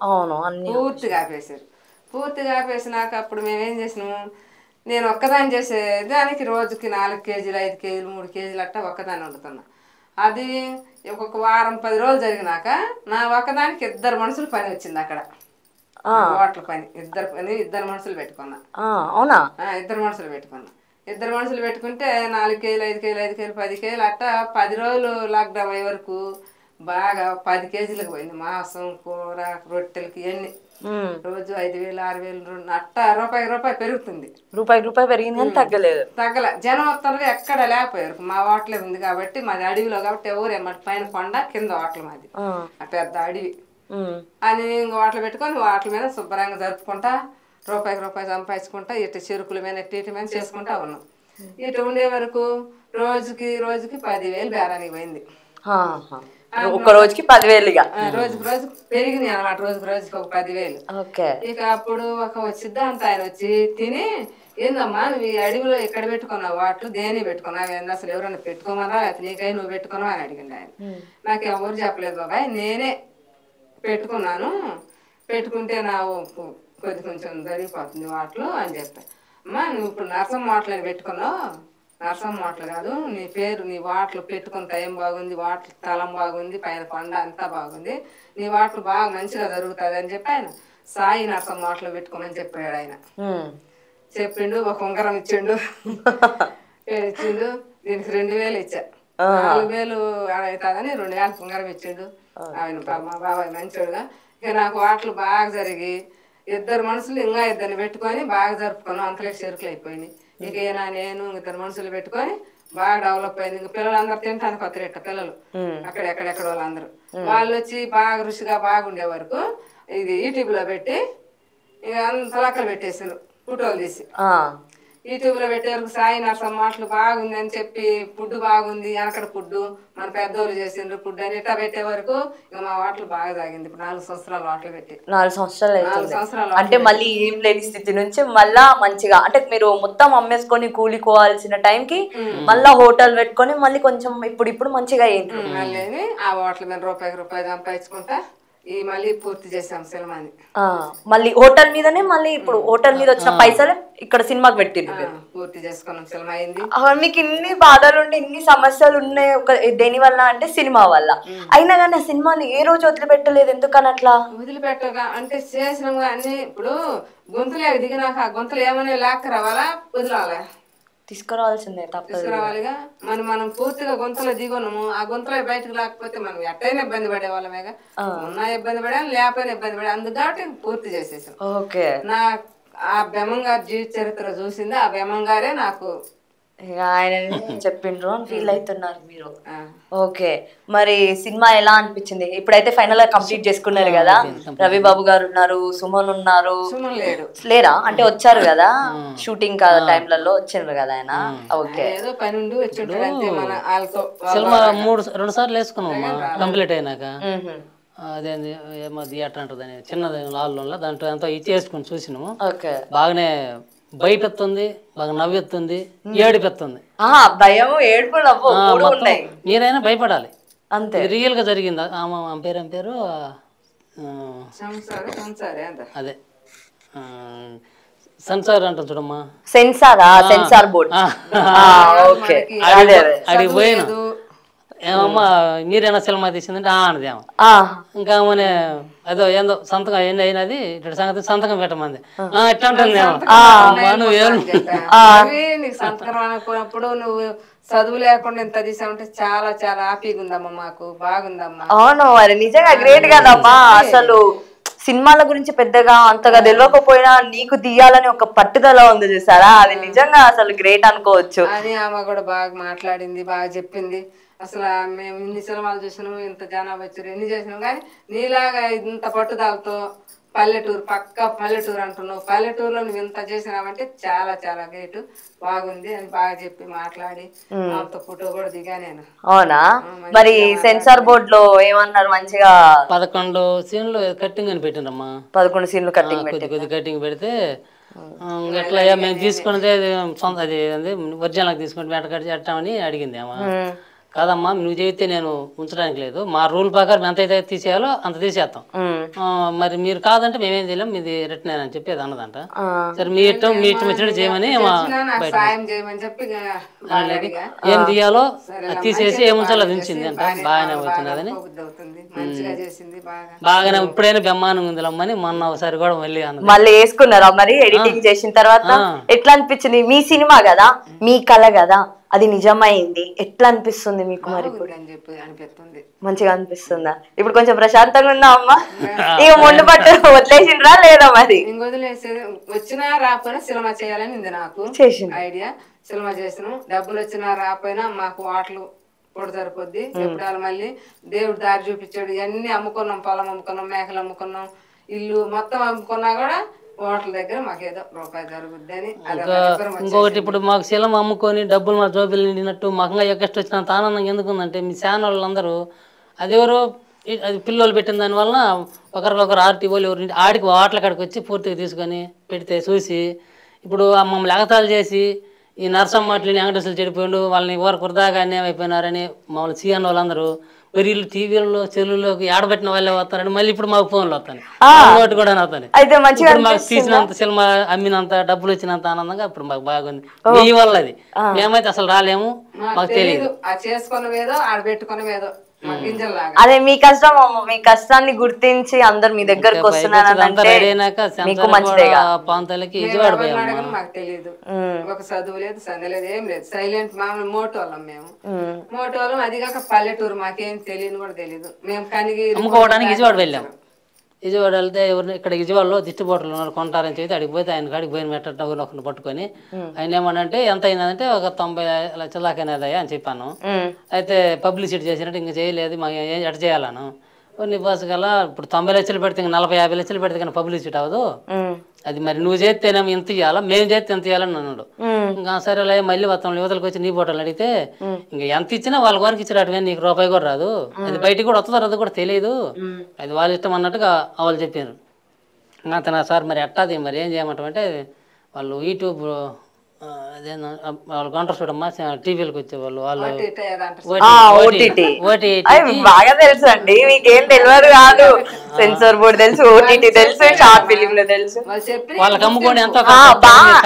పూర్తిగా ఆపేశారు. పూర్తిగా ఆపేసినాక అప్పుడు మేమేం చేసినాము, నేను ఒక్కదాన్ని చేసే దానికి రోజుకి 4 కేజీలు 5 కేజీలు 3 కేజీలు అట్టా ఒక్కదాన్ని వండుతున్నా. అది ఒక్కొక్క వారం 10 రోజులు జరిగినాక నా ఒక్కదానికి 2 మనుషులు పని వచ్చింది అక్కడ. హోటల్ పని 2 మనుషులు పెట్టుకున్నా. అవునా? 2 మనుషులు పెట్టుకున్నా. 2 మనుషులు పెట్టుకుంటే 4 కేజీలు 5 కేజీలు 5 కేజీలు 10 కేజీలు అట్టా 10 రోజులు లాక్డౌన్ అయ్యే వరకు బాగా 10 కేజీలకు పోయింది. మాంసం, కూర, రొట్టెలకి ఇవన్నీ రోజు 5,000 6,000 అట్టా రూపాయి పెరుగుతుంది. రూపాయి పెరిగింది కానీ తగ్గల. జనం వస్తారు ఎక్కడ లేకపోయారు. మా హోటలే ఉంది కాబట్టి, మాది అడవిలో కాబట్టి ఎవరేమన్నా పైన కొండ కింద హోటల్ మాది, ఆ పెద్ద అడవి అని ఇంక హోటల్ పెట్టుకొని హోటల్ మీద శుభ్రంగా జరుపుకుంటా రూపాయి సంపాదించుకుంటా ఇటు చెరుకుల మీద ఇటు మీద చేసుకుంటా ఉన్నాం. ఇటు ఉండే వరకు రోజుకి 10,000 బేరానికి పోయింది. ఒక రోజుకి 10,000 రోజు పెరిగినాయి అన్నమాట. రోజుకి ఒక 10,000. ఇక అప్పుడు ఒక సిద్ధాంత ఆయన వచ్చి తిని, ఏందమ్మా నువ్వు ఈ అడవిలో ఎక్కడ పెట్టుకున్నావు వాటిలో దేని పెట్టుకున్నావు, ఏంది అసలు ఎవరైనా పెట్టుకోమన్నా లేకపోతే నీకై నువ్వు పెట్టుకున్నావు అని అడిగిండు ఆయన. నాకు ఎవరు చెప్పలేదు బాబాయ్, నేనే పెట్టుకున్నాను, పెట్టుకుంటే నా కొంచెం జరిగిపోతుంది వాటిలో అని చెప్పా. అమ్మా నువ్వు ఇప్పుడు నరసమ్మ వాటలు అని పెట్టుకున్నావు, నరసమ్మ వాటలు కాదు, నీ పేరు నీ వాటలు పెట్టుకుని టైం బాగుంది, వాటలు తలం బాగుంది, పైన కొండ అంతా బాగుంది, నీ వాటలు బాగా మంచిగా జరుగుతుంది అని చెప్పి ఆయన సాయి నరసమ్మ వాటలు పెట్టుకోమని చెప్పాడు ఆయన. చెప్పిండు. ఒక ఉంగరం ఇచ్చిండు. దీనికి 2,000 ఇచ్చా. 4,000 అవుతుందని 2,000 ఉంగరం ఇచ్చిండు ఆయన. మా బాబాయ్ మంచోడుగా. ఇక నాకు వాటలు బాగా జరిగి 2 మనుషులు ఇంకా 2 పెట్టుకొని బాగా జరుపుకున్నాం. అంతలే చెరుకులు అయిపోయినాయి. ఇక నేను 2 మనుషులు పెట్టుకొని బాగా డెవలప్ అయింది. ఇంక పిల్లలందరూ తింటానికి వస్తారు పిల్లలు ఎక్కడెక్కడ వాళ్ళందరూ వాళ్ళు వచ్చి బాగా రుచిగా బాగుండే వరకు ఇది యూట్యూబ్ లో పెట్టి ఇక అంత లెక్కలు పెట్టేసారు ఫోటోలు తీసి. యూట్యూబ్ లో పెట్టే వరకు సాయి నరసమ్మ మాటలు బాగుంది అని చెప్పి ఫుడ్ బాగుంది, అక్కడ ఫుడ్ మన పెద్దోళ్ళు చేసిండ్రు ఫుడ్ అని ఇట్లా పెట్టే వరకు ఇక మా వాటలు బాగా తాగింది. ఇప్పుడు 4 సంవత్సరాలు వాటలు పెట్టి 4 సంవత్సరాలు అంటే మళ్ళీ ఏం లేని స్థితి నుంచి మళ్ళా మంచిగా, అంటే మీరు మొత్తం అమ్మేసుకొని కూలికోవాల్సిన టైంకి మళ్ళా హోటల్ పెట్టుకొని మళ్ళీ కొంచెం ఇప్పుడు మంచిగా అయ్యింది. మళ్ళీ ఆ వాటల మీద రూపాయి సంపాదించుకుంటా ఈ మళ్ళీ పూర్తి చేసాం సినిమాని. మళ్ళీ హోటల్ మీదనే మళ్ళీ ఇప్పుడు హోటల్ మీద వచ్చిన పైసలు ఇక్కడ సినిమాకి పెట్టిండ్రు, పూర్తి చేసుకున్నాం. సినిమా అయింది. మీకు ఇన్ని బాధలు ఉండి ఇన్ని సమస్యలు ఉన్నాయి దేని వల్ల అంటే సినిమా వల్ల. అయినా కానీ ఆ సినిమాని ఏ రోజు వదిలిపెట్టలేదు, ఎందుకని అట్లా వదిలిపెట్టగా అంటే చేసినాం కానీ ఇప్పుడు గొంతులే దిగినాక ఆ గొంతులు ఏమైనా లేక రావాలా వదిలాలా తీసుకురావాల్సిందే, తీసుకురావాలిగా. మనం పూర్తిగా గొంతులో దిగున్నాము, ఆ గొంతులో బయటకు లేకపోతే మనం ఎట్టయినా ఇబ్బంది పడే వాళ్ళమేగా. ఉన్నా ఇబ్బంది పడా లేకపోయినా ఇబ్బంది పడా, అందుకు కాబట్టి పూర్తి చేసేసాం. నా ఆ బెమ్మంగారు జీవిత చరిత్ర చూసింది, ఆ బెమ్మంగారే నాకు ఆయన చెప్పిండ్రు అని ఫీల్ అవుతున్నారు మీరు. ఓకే, మరి సినిమా ఎలా అనిపించింది? ఇప్పుడైతే ఫైనల్ గా కంప్లీట్ చేసుకున్నారు కదా, రవి బాబు గారు ఉన్నారు, సుమన్ ఉన్నారు, లేరా అంటే వచ్చారు కదా షూటింగ్ టైంలలో వచ్చిండ్రు కదా ఆయన. ఓకే, ఏదో పని ఉండి వచ్చిండ్రు అంతే. మన వాళ్ళతో సినిమా 2 సార్లు వేసుకున్నాం కంప్లీట్ అయినాక. అదేంది ఏమో థియేటర్ అంటుంది అని చిన్నది లాల్లో దాంట్లో అంతా ఇచ్చేసుకుని చూసినాము. బాగానే భయపెత్తుంది, బాగా నవ్వెత్తుంది, ఏడుపెత్తుంది. భయం ఏడుపు మీరైనా భయపడాలి అంతే. రియల్ గా జరిగింది. ఆమె పేరు అదే సెన్సార్ అంట చూడమ్మా, సెన్సార్ బోర్డ్. అడిగి పోయినా ఏమమ్మా మీరేనా సినిమా తీసిందంటే అన్నదేమో. ఇంకా ఆమె అదో ఏందో సంతకం ఏంది అయినది ఇటు సంగతి సంతకం పెట్టమంది. ఎట్లా ఉంటుందేమో నీకు సంతకం అనుకున్నప్పుడు నువ్వు చదువు లేకుండా ఇంత తీసామంటే చాలా చాలా హ్యాపీగా ఉందమ్మా, మాకు బాగుందమ్మా. అవును మరి నిజంగా గ్రేట్ కదమ్మా. అసలు సినిమాల గురించి పెద్దగా అంతగా తెలియకపోయినా నీకు తీయాలని ఒక పట్టుదల ఉంది చూసారా, అది నిజంగా అసలు గ్రేట్ అనుకోవచ్చు. అని ఆమె కూడా బాగా మాట్లాడింది, బాగా చెప్పింది. అసలు మేము ఇన్ని సినిమాలు చూసినాము, ఇంత జనాభా వచ్చారు, ఎన్ని చేసినాం, కానీ నీలాగా ఇంత పట్టుదలతో పల్లెటూరు పక్క పల్లెటూరు అంటున్నావు, పల్లెటూరులో నువ్వు ఇంత చేసినావంటే చాలా చాలా గ్రేట్, బాగుంది అని బాగా చెప్పి మాట్లాడి ఆమెతో ఫోటో కూడా దిగా నేను. అవునా? మరి సెన్సార్ బోర్డ్ లో ఏమన్నారు? మంచిగా 11 సీన్లు కట్టింగ్ అని పెట్టిండమ్మా. 11 సీన్లు కట్టింగ్ కొద్ది కట్టింగ్ పెడితే ఎట్లా మేము తీసుకున్నదే సొంత అది ఒరిజినల్ తీసుకుంటే వెంటకట్టి పెట్టామని అడిగింది అమ్మా. కాదమ్మా నువ్వు చెబితే నేను ఉంచడానికి లేదు, మా రూల్ ప్రకారం ఎంత అయితే తీసేయాలో అంత తీసేస్తాం, మరి మీరు కాదంటే మేమేం చేయలేం, మీది రిటర్న్ అని చెప్పి అది అన్నదంట. సరే మీ ఇష్టం వచ్చినట్టు చేయమని ఏం తీయాలో తీసేసి ఏముంచాలో అది ఉంచింది అంట. బాగానే వచ్చింది బాగానే ఇప్పుడైనా బ్రహ్మాండంగా ఉంది అమ్మని మొన్న ఒకసారి కూడా మళ్ళీ వేసుకున్నారా మరి ఎడిటింగ్ చేసిన తర్వాత? ఎట్లా అనిపించింది? మీ సినిమా కదా, మీ కళ కదా, అది నిజమైంది, ఎట్లా అనిపిస్తుంది మీకు? మరి అనిపిస్తుంది మంచిగా అనిపిస్తుందా? ఇప్పుడు కొంచెం ప్రశాంతంగా ఉన్నా అమ్మా? ఇక మొండు పట్టు వదిలేసిండ్రా లేదా? మరి వదిలేసేది వచ్చినా రాకపోయినా సినిమా చేయాలని ఉంది నాకు ఐడియా. సినిమా చేసినాం, డబ్బులు వచ్చినా రాకపోయినా మాకు వాటలు కూడా సరిపోద్ది. ఎప్పుడు మళ్ళీ దేవుడు దారి చూపించాడు, ఇవన్నీ అమ్ముకున్నాం, పొలం అమ్ముకున్నాం, మేకలు అమ్ముకున్నాం, ఇల్లు మొత్తం అమ్ముకున్నా కూడా హోటల్ దగ్గర మాకేదో రూపాయి జరుగుద్ది అని. ఇంకొకటి ఇప్పుడు మాకు శిలం అమ్ముకొని డబ్బులు మా జోబులు నిండినట్టు మాకు ఎగ్గస్ట్ వచ్చినంత ఆనందంగా ఎందుకుందంటే మీ ఛానల్ వాళ్ళందరూ అదెవరో అది పిల్లలు పెట్టిన దానివల్ల ఒకరికొకరు ఆర్టీఓలు ఎవరు ఆడికి వాటల కాడికి వచ్చి పూర్తిగా తీసుకొని పెడితే చూసి ఇప్పుడు మమ్మల్ని ఎగతాలు చేసి ఈ నరసమ్మట్లని వెంకటేశ్వరులు చెడిపోయిండు వాళ్ళని ఎవరు కురదాగా అన్యాయం అయిపోయినారని మమ్మల్ని సీఎన్ వాళ్ళందరూ వెరీలు టీవీలలో చెల్లులోకి ఆడబెట్టిన వాళ్ళే వస్తారని మళ్ళీ ఇప్పుడు మాకు ఫోన్లు వస్తాయి, నోటి కూడా వస్తాయి. మాకు తీసినంత సినిమా అమ్మినంత డబ్బులు వచ్చినంత ఆనందంగా ఇప్పుడు మాకు బాగుంది మీ వల్ల. అది మేమైతే అసలు రాలేము, మాకు తెలియదు. అదే మీ కష్టం, మీ కష్టాన్ని గుర్తించి అందరు మీ దగ్గరకు వస్తున్నారంటే మీకు మంచిదేగా. మాకు తెలియదు, ఒక చదువు లేదు, సందే లేదు, ఏం లేదు, సైలెంట్ మామూలు మోటోళ్ళం మేము. మోటోళ్ళం అది కాక పల్లెటూరు, మాకేం తెలియదు కూడా తెలియదు. మేము అమ్ముకోవడానికి విజయవాడ వెళ్ళాం. విజయవాడ వెళ్తే ఎవరిని ఇక్కడ విజయవాడలో దిష్టిబోటలు ఉన్నారు కొంటారని చెప్పి అడిగి పోతే ఆయన కాడికి పోయిన పెట్ట ఒకరిని పట్టుకొని ఆయన ఏమనంటే ఎంత అయినదంటే ఒక 90 లక్షల దాకా అయినదయ్యా అని చెప్పాను. అయితే పబ్లిసిటీ చేసినట్టు ఇంకా చేయలేదు, మాకు ఎట చేయాలను కొన్ని బస్సు కల్లా ఇప్పుడు 90 లక్షలు పెడితే ఇంకా 40-50 లక్షలు పెడితే కానీ పబ్లిసిటీ అవ్వదు, అది మరి నువ్వు చేస్తేనేమో ఎంత ఇవ్వాలా, మేము చేస్తే ఎంత ఇవ్వాలని అన్నాడు. ఇంకా సరేలే మళ్ళీ మొత్తం యువతలకు వచ్చి నీ బోటలు అడిగితే ఇంకా ఎంత ఇచ్చినా వాళ్ళ వారికి ఇచ్చినట్టుగా నీకు రూపాయి కూడా రాదు, అది బయటికి కూడా వస్తుందో రాదు కూడా తెలియదు, అది వాళ్ళ ఇష్టం అన్నట్టుగా వాళ్ళు చెప్పారు. అతను సార్ మరి ఎట్టాది మరి ఏం చేయమంటామంటే వాళ్ళు యూట్యూబ్ అదే వాళ్ళు గంట చూడమ్మా టీవీలకు వచ్చేవాళ్ళు వాళ్ళు బాగా తెలుసు అండి, మీకేం తెలియదు కాదు. సెన్సార్ బోర్డు తెలుసు, ఓటీటీ తెలుసు, షార్ట్ ఫిలింలు తెలుసు, వాళ్ళకి అమ్ముకోండి ఎంతో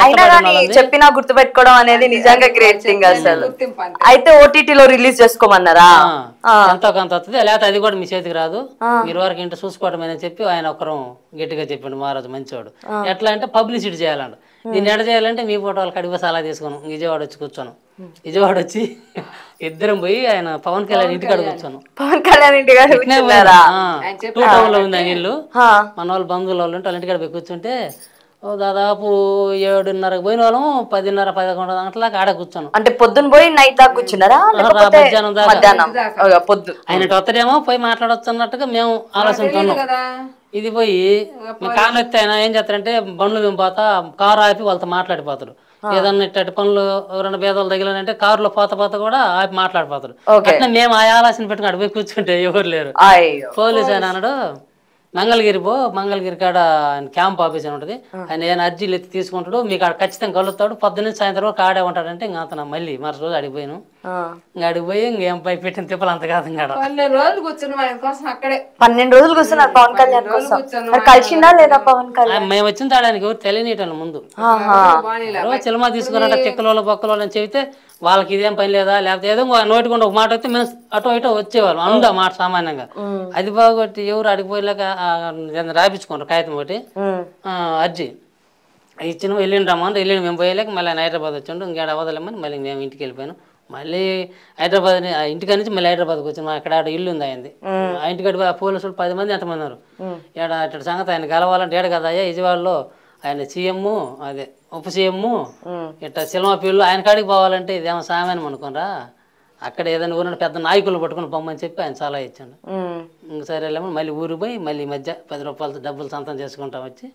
అయినా కానీ చెప్పినా గుర్తుపెట్టుకోవడం అనేది నిజంగా గ్రేట్ థింగ్ అసలు. అయితే ఓటీటీలో రిలీజ్ చేసుకోమన్నారా? ఎంతో కొంత వస్తుంది, లేకపోతే అది కూడా మీ చేతికి రాదు, మీరు వరకు ఇంటి చూసుకోవడం చెప్పి ఆయన ఒకరు గట్టిగా చెప్పిండు మహారాజు మంచివాడు. ఎట్లా అంటే పబ్లిసిటీ చేయాలంట, దీన్ని ఎడ చేయాలంటే మీ ఫోటో వాళ్ళకి అడిగి అలా తీసుకున్నాం. విజయవాడ వచ్చి కూర్చోను, విజయవాడ వచ్చి ఇద్దరం పోయి ఆయన పవన్ కళ్యాణ్ ఇంటికాడ కూర్చోను. పవన్ కళ్యాణ్ ఇంటి 2 టౌన్ లో ఉంది ఆయన ఇల్లు, మన వాళ్ళు బంధువుల వాళ్ళు ఉంటే వాళ్ళ ఇంటికాడ పోయి కూర్చుంటే దాదాపు 7:30 పోయిన వాళ్ళం 10:30-11 గంటలకు ఆడ కూర్చోను. అంటే పొద్దున్న పోయి నైట్ దాకా కూర్చున్నారా? మధ్యాహ్నం దాకా ఆయన వత్తడేమో పోయి మాట్లాడొచ్చు అన్నట్టుగా మేము ఆలోచించుకున్నాం. ఇది పోయి కారు ఎత్తే ఆయన ఏం చేస్తారంటే బండ్లు దింపోతా కారు ఆపి వాళ్ళతో మాట్లాడిపోతారు. ఏదన్నా ఇట్టటి పనులు ఎవరైనా భేదాలు తగిలానంటే కారులో పోత కూడా ఆపి మాట్లాడిపోతారు. అట్లా మేము ఆ ఆలోచన పెట్టుకుని అటు పోయి కూర్చుంటే ఎవరు లేరు. పోలీసు ఆయన అన్నాడు మంగళగిరి కాడ క్యాంప్ ఆఫీస్ అని ఉంటుంది, ఆయన ఏమైనా అర్జీలు ఎత్తి తీసుకుంటాడు, మీకు ఆడ ఖచ్చితంగా కలుగుతాడు, పొద్దున్న సాయంత్రం వరకు ఆడే ఉంటాడంటే ఇంకా అతను మళ్ళీ మరో రోజు అడిగిపోయాను. ఇంకా అడిగిపోయి ఇంకేం పై పెట్టిన తిప్పలు అంత కాదు. 12 రోజులు కూర్చున్నారు. 12 రోజులు కూర్చున్నారు పవన్ కళ్యాణ్ కోసం. కలిసిందా లేదా పవన్ కళ్యాణ్? మేము వచ్చిన తాడానికి ఎవరు తెలియనిటం ముందు సినిమా తీసుకున్నట్టు చెక్కలో బొక్కలో అని చెబితే వాళ్ళకి ఇదేం పని లేదా, లేకపోతే ఏదో నోటికుండా ఒక మాట వస్తే మేము అటో ఇటో వచ్చేవాళ్ళం అందు ఆ మాట సామాన్యంగా. అది బాగొట్టి ఎవరు అడిగిపోయేలాక రాయించుకుంటారు కాగితం ఒకటి అర్జీ ఇచ్చిన వెళ్ళిండ్రమ్మని వెళ్ళిండి. మేము పోయేలాక మళ్ళీ ఆయన హైదరాబాద్ వచ్చిండు, ఇంకేడ అవ్వదలేమని మళ్ళీ మేము ఇంటికి వెళ్ళిపోయాను. మళ్ళీ హైదరాబాద్ ఇంటికాడ నుంచి మళ్ళీ హైదరాబాద్కి వచ్చాను. అక్కడ ఇల్లు ఉంది అయింది. ఆ ఇంటికాడ పోలీసులు 10 మంది ఎంతమంది ఉన్నారు. ఇటు సంగతి ఆయన కలవాలంటే ఏడు కదా అయ్యా విజయవాడలో ఆయన సీఎం, అదే ఉప సీఎం, ఇట్లా సినిమా ఫీల్డ్ ఆయన కాడికి పోవాలంటే ఇదేమో సామాన్యం అనుకోనరా, అక్కడ ఏదైనా ఊరిని పెద్ద నాయకులు పట్టుకుని పొమ్మని చెప్పి ఆయన సలహా ఇచ్చాడు. ఇంక సరే వెళ్ళాము. మళ్ళీ ఊరికి పోయి మళ్ళీ మధ్య 10 రూపాయలతో డబ్బులు సొంతం చేసుకుంటాం వచ్చి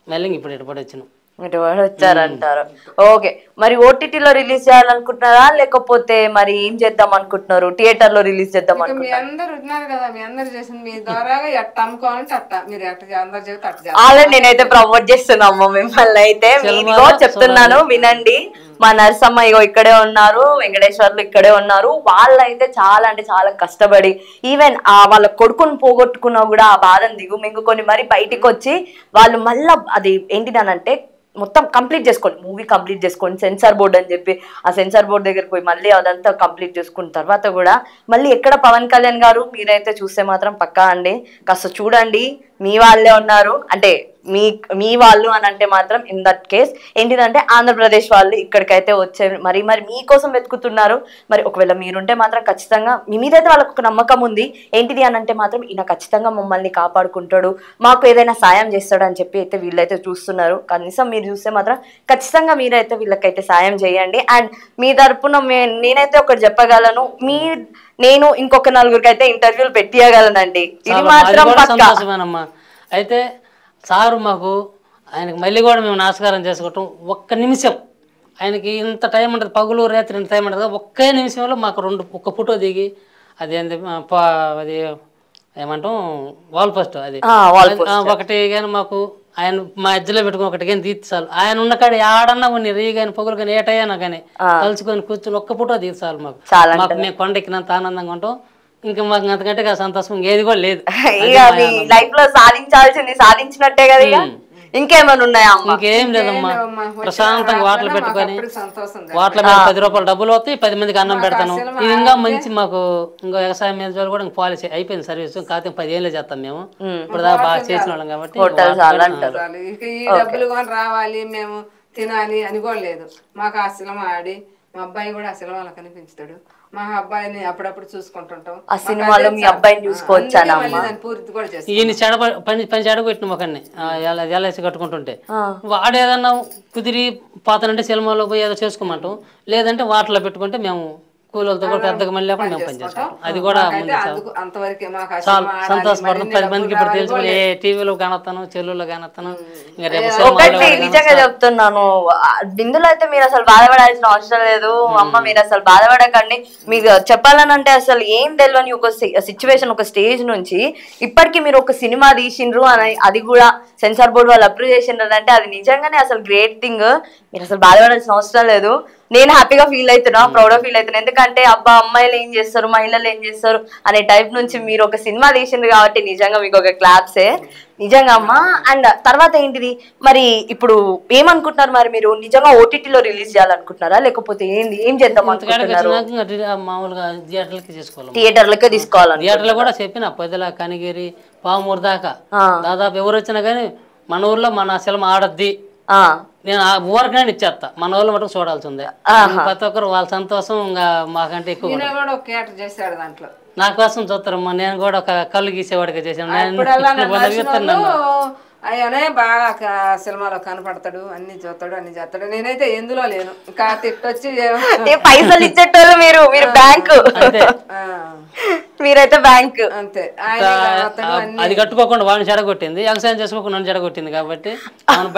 మళ్ళీ ఇప్పుడు ఇటుపడి వచ్చినాం. ఇటువంటి వచ్చారంటారు. ఓకే, మరి ఓటీటీలో రిలీజ్ చేయాలనుకుంటున్నారా లేకపోతే మరి ఏం చేద్దాం అనుకుంటున్నారు? థియేటర్ లో రిలీజ్ చేద్దాం మీ అందరు ఉన్నారు కదా, మీ అందరు చేసింది మీ ద్వారా ఎట్ట అమ్ముకోవాలంటే అట్ట మీరు ఎట్ట అందరు చెబితే అట్ట. ఆల్రెడీ నేనైతే ప్రమోట్ చేస్తున్నాము మిమ్మల్ని. అయితే మీలో చెప్తున్నాను వినండి. మా నరసమ్మ ఇగో ఇక్కడే ఉన్నారు, వెంకటేశ్వర్లు ఇక్కడే ఉన్నారు. వాళ్ళైతే చాలా అంటే చాలా కష్టపడి ఈవెన్ వాళ్ళ కొడుకుని పోగొట్టుకున్నా కూడా ఆ బాధను దిగుమింగుకొని మరి బయటికి వచ్చి వాళ్ళు మళ్ళా అది ఏంటిదనంటే మొత్తం కంప్లీట్ చేసుకోండి, మూవీ కంప్లీట్ చేసుకోండి, సెన్సార్ బోర్డ్ అని చెప్పి ఆ సెన్సార్ బోర్డ్ దగ్గరికి పోయి మళ్ళీ అదంతా కంప్లీట్ చేసుకున్న తర్వాత కూడా మళ్ళీ ఎక్కడ పవన్ కళ్యాణ్ గారు మీరైతే చూస్తే మాత్రం పక్కా అండి, కాస్త చూడండి. మీ వాళ్ళే ఉన్నారు అంటే మీ వాళ్ళు అని అంటే మాత్రం ఇన్ దట్ కేస్ ఏంటిదంటే ఆంధ్రప్రదేశ్ వాళ్ళు ఇక్కడికైతే వచ్చే మరి మీకోసం వెతుకుతున్నారు. మరి ఒకవేళ మీరుంటే మాత్రం ఖచ్చితంగా మీ మీదైతే వాళ్ళకు ఒక నమ్మకం ఉంది. ఏంటిది అని అంటే మాత్రం ఈయన ఖచ్చితంగా మమ్మల్ని కాపాడుకుంటాడు, మాకు ఏదైనా సాయం చేస్తాడు అని చెప్పి అయితే వీళ్ళైతే చూస్తున్నారు. కనీసం మీరు చూస్తే మాత్రం ఖచ్చితంగా మీరైతే వీళ్ళకైతే సాయం చేయండి. అండ్ మీ తరపున నేనైతే ఒకటి చెప్పగలను, నేను ఇంకొక 4గురికి అయితే ఇంటర్వ్యూలు పెట్టియగలనండి. ఇది మాత్రం సంతోషమేనమ్మా. అయితే సారు మాకు ఆయనకి మళ్ళీ కూడా మేము నమస్కారం చేసుకోవటం ఒక్క నిమిషం, ఆయనకి ఇంత టైం ఉంటుంది, పగులు రాత్రి ఇంత టైం ఉంటుంది, ఒకే నిమిషంలో మాకు ఒక ఫోటో దిగి అది అది ఏమంటాం వాల్ పోస్ట్ అది ఒకటి కానీ మాకు ఆయన మా ఎజ్జలో పెట్టుకుని ఒకటి కానీ తీర్చాలి. ఆయన ఉన్న కాడ ఆడన్నా కొన్ని రీ కానీ పొగులు కానీ ఏటయ్యానా కానీ కలుసుకొని కూర్చొని ఒక్క ఫోటో తీర్చాలి మాకు. మాకు మేము కొండెక్కినంత ఆనందంగా ఉంటాం. ఇంకా మాకు అంతకంటే సంతోషం ఇంకేది కూడా లేదు. లైఫ్ లో సాధించాల్సింది సాధించినట్టే కదా, ఇంకేమైనా ఉన్నాయా? ఇంకేం లేదమ్మా, ప్రశాంతంగా వాటలు పెట్టుకొని వాటిలో మీద 10 రూపాయలు డబ్బులు వస్తాయి, 10 మందికి అన్నం పెడతాను. ఇది ఇంకా మంచి మాకు ఇంకా వ్యవసాయం మీద కూడా ఇంకా పాలసీ అయిపోయింది సర్వీస్. కాకపోతే 10 ఏళ్ళు చేస్తాం మేము, ఇప్పుడు దాకా బాగా చేసిన వాళ్ళం కాబట్టి. ఈ డబ్బులు కూడా రావాలి మేము తినాలి అని కూడా లేదు మాకు. ఆ సినిమా ఆడి మా అబ్బాయి కూడా ఆ సినిమాలో కనిపించాడు, మా అబ్బాయిని అప్పుడప్పుడు చూసుకుంటుంటాం. ఆ సినిమాలో మీ అబ్బాయిని చూసుకోవచ్చాను పూర్తి కూడా చేస్తాం. ఈయన పని చెడగొట్టిన ఒకరిని ఎల్ఐసి కట్టుకుంటుంటే వాడు ఏదన్నా కుదిరి పాతనంటే సినిమాలో పోయి ఏదో చేసుకోమంటాం, లేదంటే వాటిలో పెట్టుకుంటే మేము కూలీలతో కూడా పెద్దగా మళ్ళీ లేకుండా మేము పనిచేస్తాం. అది కూడా సంతోషపడతాం. 10 మందికి ఇప్పుడు తెలుసుకుని ఏ టీవీలో కానొస్తాను, చెల్లులో కానొస్తాను. ఒకటి నిజంగా చెప్తున్నాను, ఇందులో అయితే మీరు అసలు బాధపడాల్సిన అవసరం లేదు. అమ్మ మీరు అసలు బాధపడకండి. మీకు చెప్పాలని అంటే అసలు ఏం తెలియని ఒక సిచ్యువేషన్, ఒక స్టేజ్ నుంచి ఇప్పటికీ మీరు ఒక సినిమా తీసిండ్రు అని, అది కూడా సెన్సార్ బోర్డు వాళ్ళు అప్రూవ్ చేసిండ్రు అంటే అది నిజంగానే అసలు గ్రేట్ థింగ్. మీరు అసలు బాధపడాల్సిన అవసరం లేదు. నేను హ్యాపీగా ఫీల్ అవుతున్నా, ప్రౌడ్ గా ఫీల్ అవుతున్నా. ఎందుకంటే అబ్బా అమ్మాయిలు ఏం చేస్తారు, మహిళలు ఏం చేస్తారు అనే టైప్ నుంచి మీరు ఒక సినిమా తీసింది కాబట్టి నిజంగా మీకు ఒక క్లాప్సే నిజంగా అమ్మా. అండ్ తర్వాత ఏంటిది మరి ఇప్పుడు ఏమనుకుంటున్నారు? మరి మీరు నిజంగా ఓటీటీలో రిలీజ్ చేయాలనుకుంటున్నారా లేకపోతే ఏం చేద్దాం అనుకుంటున్నారు? థియేటర్లకే తీసుకోవాలి. థియేటర్లో కూడా చెప్పిన పొద్దుల కనిగిరి పామూరు దాకా దాదాపు ఎవరు వచ్చినా కానీ మన ఊర్లో మన సినిమా ఆడద్ది నేను ఆ ఊరికనే ఇచ్చేస్తా, మన వాళ్ళు మటుకు చూడాల్సిందే. ప్రతి ఒక్కరు వాళ్ళ సంతోషం ఇంకా మాకంటే ఎక్కువ. నా కోసం చూస్తారమ్మా, నేను కూడా ఒక కళ్ళు గీసేవాడిగా చేశాను. అయ్యనే బాగా సినిమాలో కనపడతాడు, అన్ని చూస్తాడు, అన్ని చేస్తాడు. నేనైతే ఎందులో లేను. ఇంకా తిట్టొచ్చి పైసలు ఇచ్చేటోళ్ళు మీరు బ్యాంకు, మీరైతే బ్యాంక్ అంతే. అది కట్టుకోకుండా వాడిని చెడగొట్టింది, వ్యవసాయం చేసుకోకుండా నన్ను చెడగొట్టింది కాబట్టి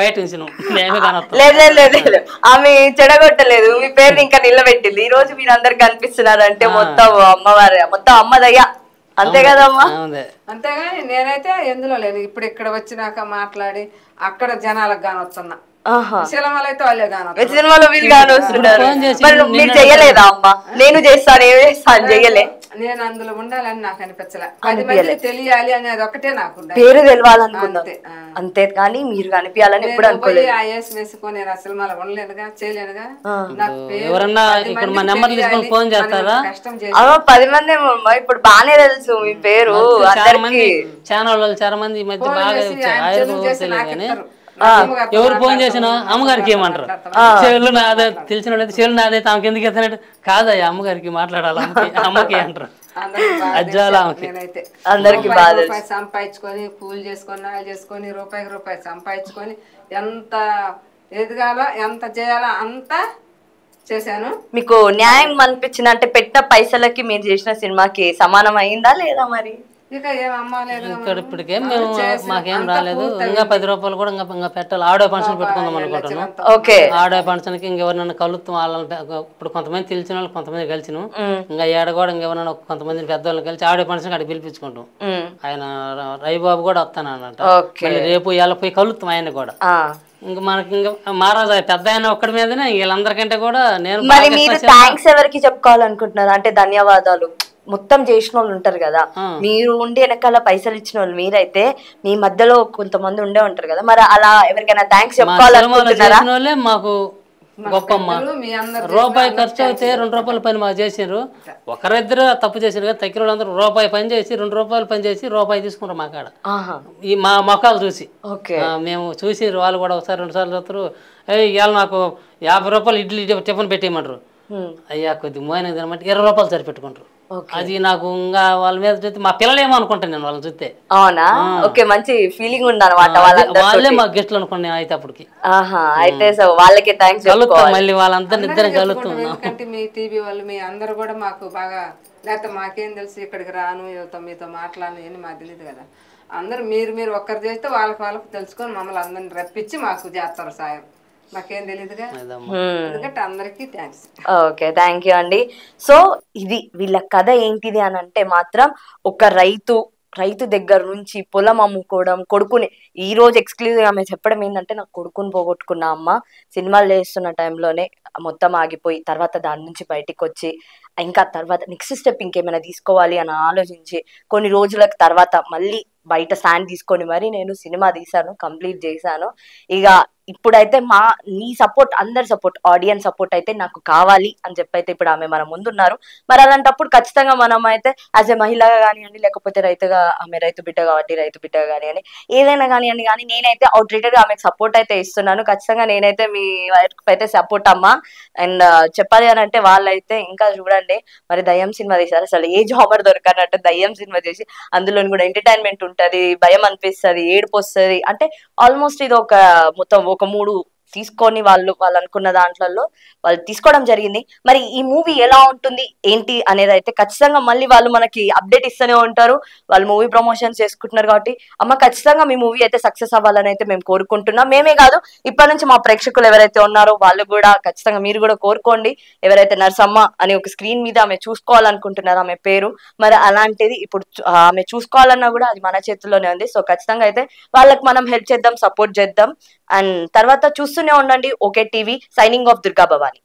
బయట లేదు. ఆమె చెడగొట్టలేదు, మీ పేరు ఇంకా నిలబెట్టింది. ఈ రోజు మీరు అందరు కనిపిస్తున్నారంటే మొత్తం అమ్మవారి, మొత్తం అమ్మదయ్యా, అంతే కదమ్మా. అంతేగాని నేనైతే ఎందులో లేను. ఇప్పుడు ఇక్కడ వచ్చినాక మాట్లాడి అక్కడ జనాలకు కానొస్తున్నా, సినిమాలో అయితే వాళ్ళే కానొస్తున్నారు, సినిమాలో వీళ్ళు కానొస్తున్నారు. మీరు చెయ్యలేదా అమ్మా? నేను చేస్తాను, ఏం చేస్తాను, చెయ్యలే. నేను అందులో ఉండాలని నాకు అనిపించలే. 10 మందికి తెలియాలి అనేది ఒకటే నాకు పేరు తెలవాలనుకున్నాం అంతే, కానీ మీరు కనిపించాలని ఎప్పుడు అనుకోలేదు. ఐఎస్ వేసుకొని నేను అసలు మళ్ళీ ఉండలేనుగా, చేయలేనుగా. ఎవరన్నా ఇక్కడ మా నెంబర్ తీసుకొని ఫోన్ చేస్తారా? కష్టం 10 మంది ఇప్పుడు బానే తెలుసు మీ పేరు. ఛానల్ వాళ్ళు చాలా మంది ఈ మధ్య బాగా కానీ ఎవరు ఫోన్ చేసినా అమ్మగారికి ఏమంటారు, చెవులు నాదే తెలిసిన వాళ్ళైతే చెవులు నాదే ఆమెకి ఎందుకు ఎత్తనట్టు కాదయ్యా అమ్మగారికి మాట్లాడాలి అమ్మకి అంటారు. అందరికి రూపాయి సంపాదించుకొని పూలు చేసుకొని నాలు చేసుకొని రూపాయి సంపాదించుకొని ఎంత ఎదగాలో ఎంత చేయాలో అంతా చేశాను. మీకు న్యాయం అనిపించింది అంటే పెట్టిన పైసలకి మీరు చేసిన సినిమాకి సమానం అయిందా లేదా? మరి ఇక ఏం అమ్మలేదు ఇక్కడ ఇప్పటికేం మేము మాకేం రాలేదు. ఇంకా 10 రూపాయలు కూడా ఇంకా పెట్టాలి. ఆడో ఫంక్షన్ పెట్టుకుందాం అనుకుంటున్నాం. ఆడో ఫంక్షన్ కి ఇంకెవరినైనా కలుస్తాం. వాళ్ళని ఇప్పుడు కొంతమంది తెలిసిన వాళ్ళు కొంతమంది కలిసినాం. ఇంకా ఏడ కూడా ఇంకెవరైనా కొంతమంది పెద్దవాళ్ళు కలిసి ఆడో ఫంక్షన్ అక్కడ పిలిపించుకుంటాం. ఆయన రవిబాబు కూడా వస్తాను అన్నట్టు. మళ్ళీ రేపు ఇలా పోయి కలుస్తాం ఆయన కూడా. ఇంకా మనకి ఇంకా మహారాజా పెద్ద ఆయన ఒక్కడి మీదనే వీళ్ళందరికంటే కూడా నేను. మరి మీరు థ్యాంక్స్ ఎవరికి చెప్పుకోవాలనుకుంటున్నారు? అంటే ధన్యవాదాలు మొత్తం చేసిన వాళ్ళు ఉంటారు కదా, మీరు ఉండి వెనకాల పైసలు ఇచ్చిన వాళ్ళు మీరైతే, మీ మధ్యలో కొంతమంది ఉండే ఉంటారు కదా, మరి అలా ఎవరికైనా థ్యాంక్స్ చెప్పుకోవాలనుకుంటున్నారా? మాకు గొప్పమ్మ రూపాయి ఖర్చు అయితే 2 రూపాయల పని మాకు చేసారు. ఒకరిద్దరు తప్పు చేసారు కదా, తగ్గిన వాళ్ళందరూ రూపాయి పని చేసి 2 రూపాయలు పని చేసి రూపాయి తీసుకుంటారు మా కాడ. ఈ మా మొక్కలు చూసి మేము చూసి వాళ్ళు కూడా ఒకసారి 2 సార్లు చూస్తారు. ఇవాళ నాకు 50 రూపాయలు ఇడ్లీ టిఫిన్ పెట్టేయమంటారు. అయ్యా కొద్ది మోయిన తినమంటే 20 రూపాయలు సరిపెట్టుకుంటారు. అది నాకు ఇంకా వాళ్ళ మీద చూస్తే మా పిల్లలు ఏమో అనుకుంటాను నేను వాళ్ళని చూస్తే. అవునా? ఓకే, మంచి ఫీలింగ్ ఉంది అన్నమాట. వాళ్ళే మా గెస్ట్లు అనుకోండి నేను అయితే అప్పటికి. అయితే సో వాళ్ళకి థ్యాంక్స్ కలుస్తాం, మళ్ళీ వాళ్ళంతా నిద్ర కలుస్తున్నాం. ఎందుకంటే మీ టీవీ వాళ్ళు మీ అందరు కూడా మాకు బాగా, లేకపోతే మాకేం తెలుసు ఇక్కడికి రాను మీతో మాట్లాడను అని మాకు తెలియదు కదా. అందరు మీరు ఒక్కరు చేస్తే వాళ్ళకి తెలుసుకొని మమ్మల్ని అందరిని రప్పించి మాకు చేస్తారు సాయం. మాకేం తెలియదుగా, ఎందుకంటే అందరికీ థ్యాంక్స్. ఓకే, థ్యాంక్ యూ అండి. సో ఇది వీళ్ళ కథ ఏంటిది అని అంటే మాత్రం ఒక రైతు దగ్గర నుంచి పొలం అమ్ముకోవడం, కొడుకుని ఈ రోజు ఎక్స్క్లూజివ్ ఆమె చెప్పడం ఏంటంటే నాకు కొడుకుని పోగొట్టుకున్న అమ్మ సినిమాలు చేస్తున్న టైంలోనే మొత్తం ఆగిపోయి తర్వాత దాని నుంచి బయటికి వచ్చి ఇంకా తర్వాత నెక్స్ట్ స్టెప్ ఇంకేమైనా తీసుకోవాలి అని ఆలోచించి కొన్ని రోజుల తర్వాత మళ్ళీ బయట స్టాండ్ తీసుకొని మరి నేను సినిమా తీసాను, కంప్లీట్ చేశాను. ఇక ఇప్పుడైతే నీ సపోర్ట్, అందరి సపోర్ట్, ఆడియన్స్ సపోర్ట్ అయితే నాకు కావాలి అని చెప్పైతే ఇప్పుడు ఆమె మన ముందున్నారు. మరి అలాంటప్పుడు ఖచ్చితంగా మనం అయితే యాజ్ ఎ మహిళగా కానివ్వండి, లేకపోతే ఆమె రైతు బిడ్డ కాబట్టి రైతు బిడ్డగా కానివ్వండి, ఏదైనా కానివ్వండి, కానీ నేనైతే అవుట్రేటెడ్ గా ఆమెకు సపోర్ట్ అయితే ఇస్తున్నాను. ఖచ్చితంగా నేనైతే మీ వైపు అయితే సపోర్ట్ అమ్మా. అండ్ చెప్పాలి అని అంటే వాళ్ళైతే ఇంకా చూడండి, మరి దయ్యం సినిమా తీశారు. అసలు ఏ జాబర్ దొరకనట్టు దయ్యం సినిమా చేసి అందులో కూడా ఎంటర్టైన్మెంట్ ఉంటది, భయం అనిపిస్తుంది, ఏడుపు వస్తుంది. అంటే ఆల్మోస్ట్ ఇది ఒక మొత్తం ఒక 3 తీసుకొని వాళ్ళు అనుకున్న దాంట్లో వాళ్ళు తీసుకోవడం జరిగింది. మరి ఈ మూవీ ఎలా ఉంటుంది ఏంటి అనేది అయితే ఖచ్చితంగా మళ్ళీ వాళ్ళు మనకి అప్డేట్ ఇస్తూనే ఉంటారు. వాళ్ళు మూవీ ప్రమోషన్స్ చేసుకుంటున్నారు కాబట్టి అమ్మ ఖచ్చితంగా మీ మూవీ అయితే సక్సెస్ అవ్వాలని అయితే మేము కోరుకుంటున్నాం. మేమే కాదు, ఇప్పటి నుంచి మా ప్రేక్షకులు ఎవరైతే ఉన్నారో వాళ్ళు కూడా ఖచ్చితంగా మీరు కూడా కోరుకోండి. ఎవరైతే నర్సమ్మ అని ఒక స్క్రీన్ మీద ఆమె చూసుకోవాలనుకుంటున్నారో ఆమె పేరు, మరి అలాంటిది ఇప్పుడు ఆమె చూసుకోవాలన్నా కూడా అది మన చేతుల్లోనే ఉంది. సో ఖచ్చితంగా అయితే వాళ్ళకి మనం హెల్ప్ చేద్దాం, సపోర్ట్ చేద్దాం. అండ్ తర్వాత చూస్తూనే ఉండండి okay TV. Signing off Durga Bhavani.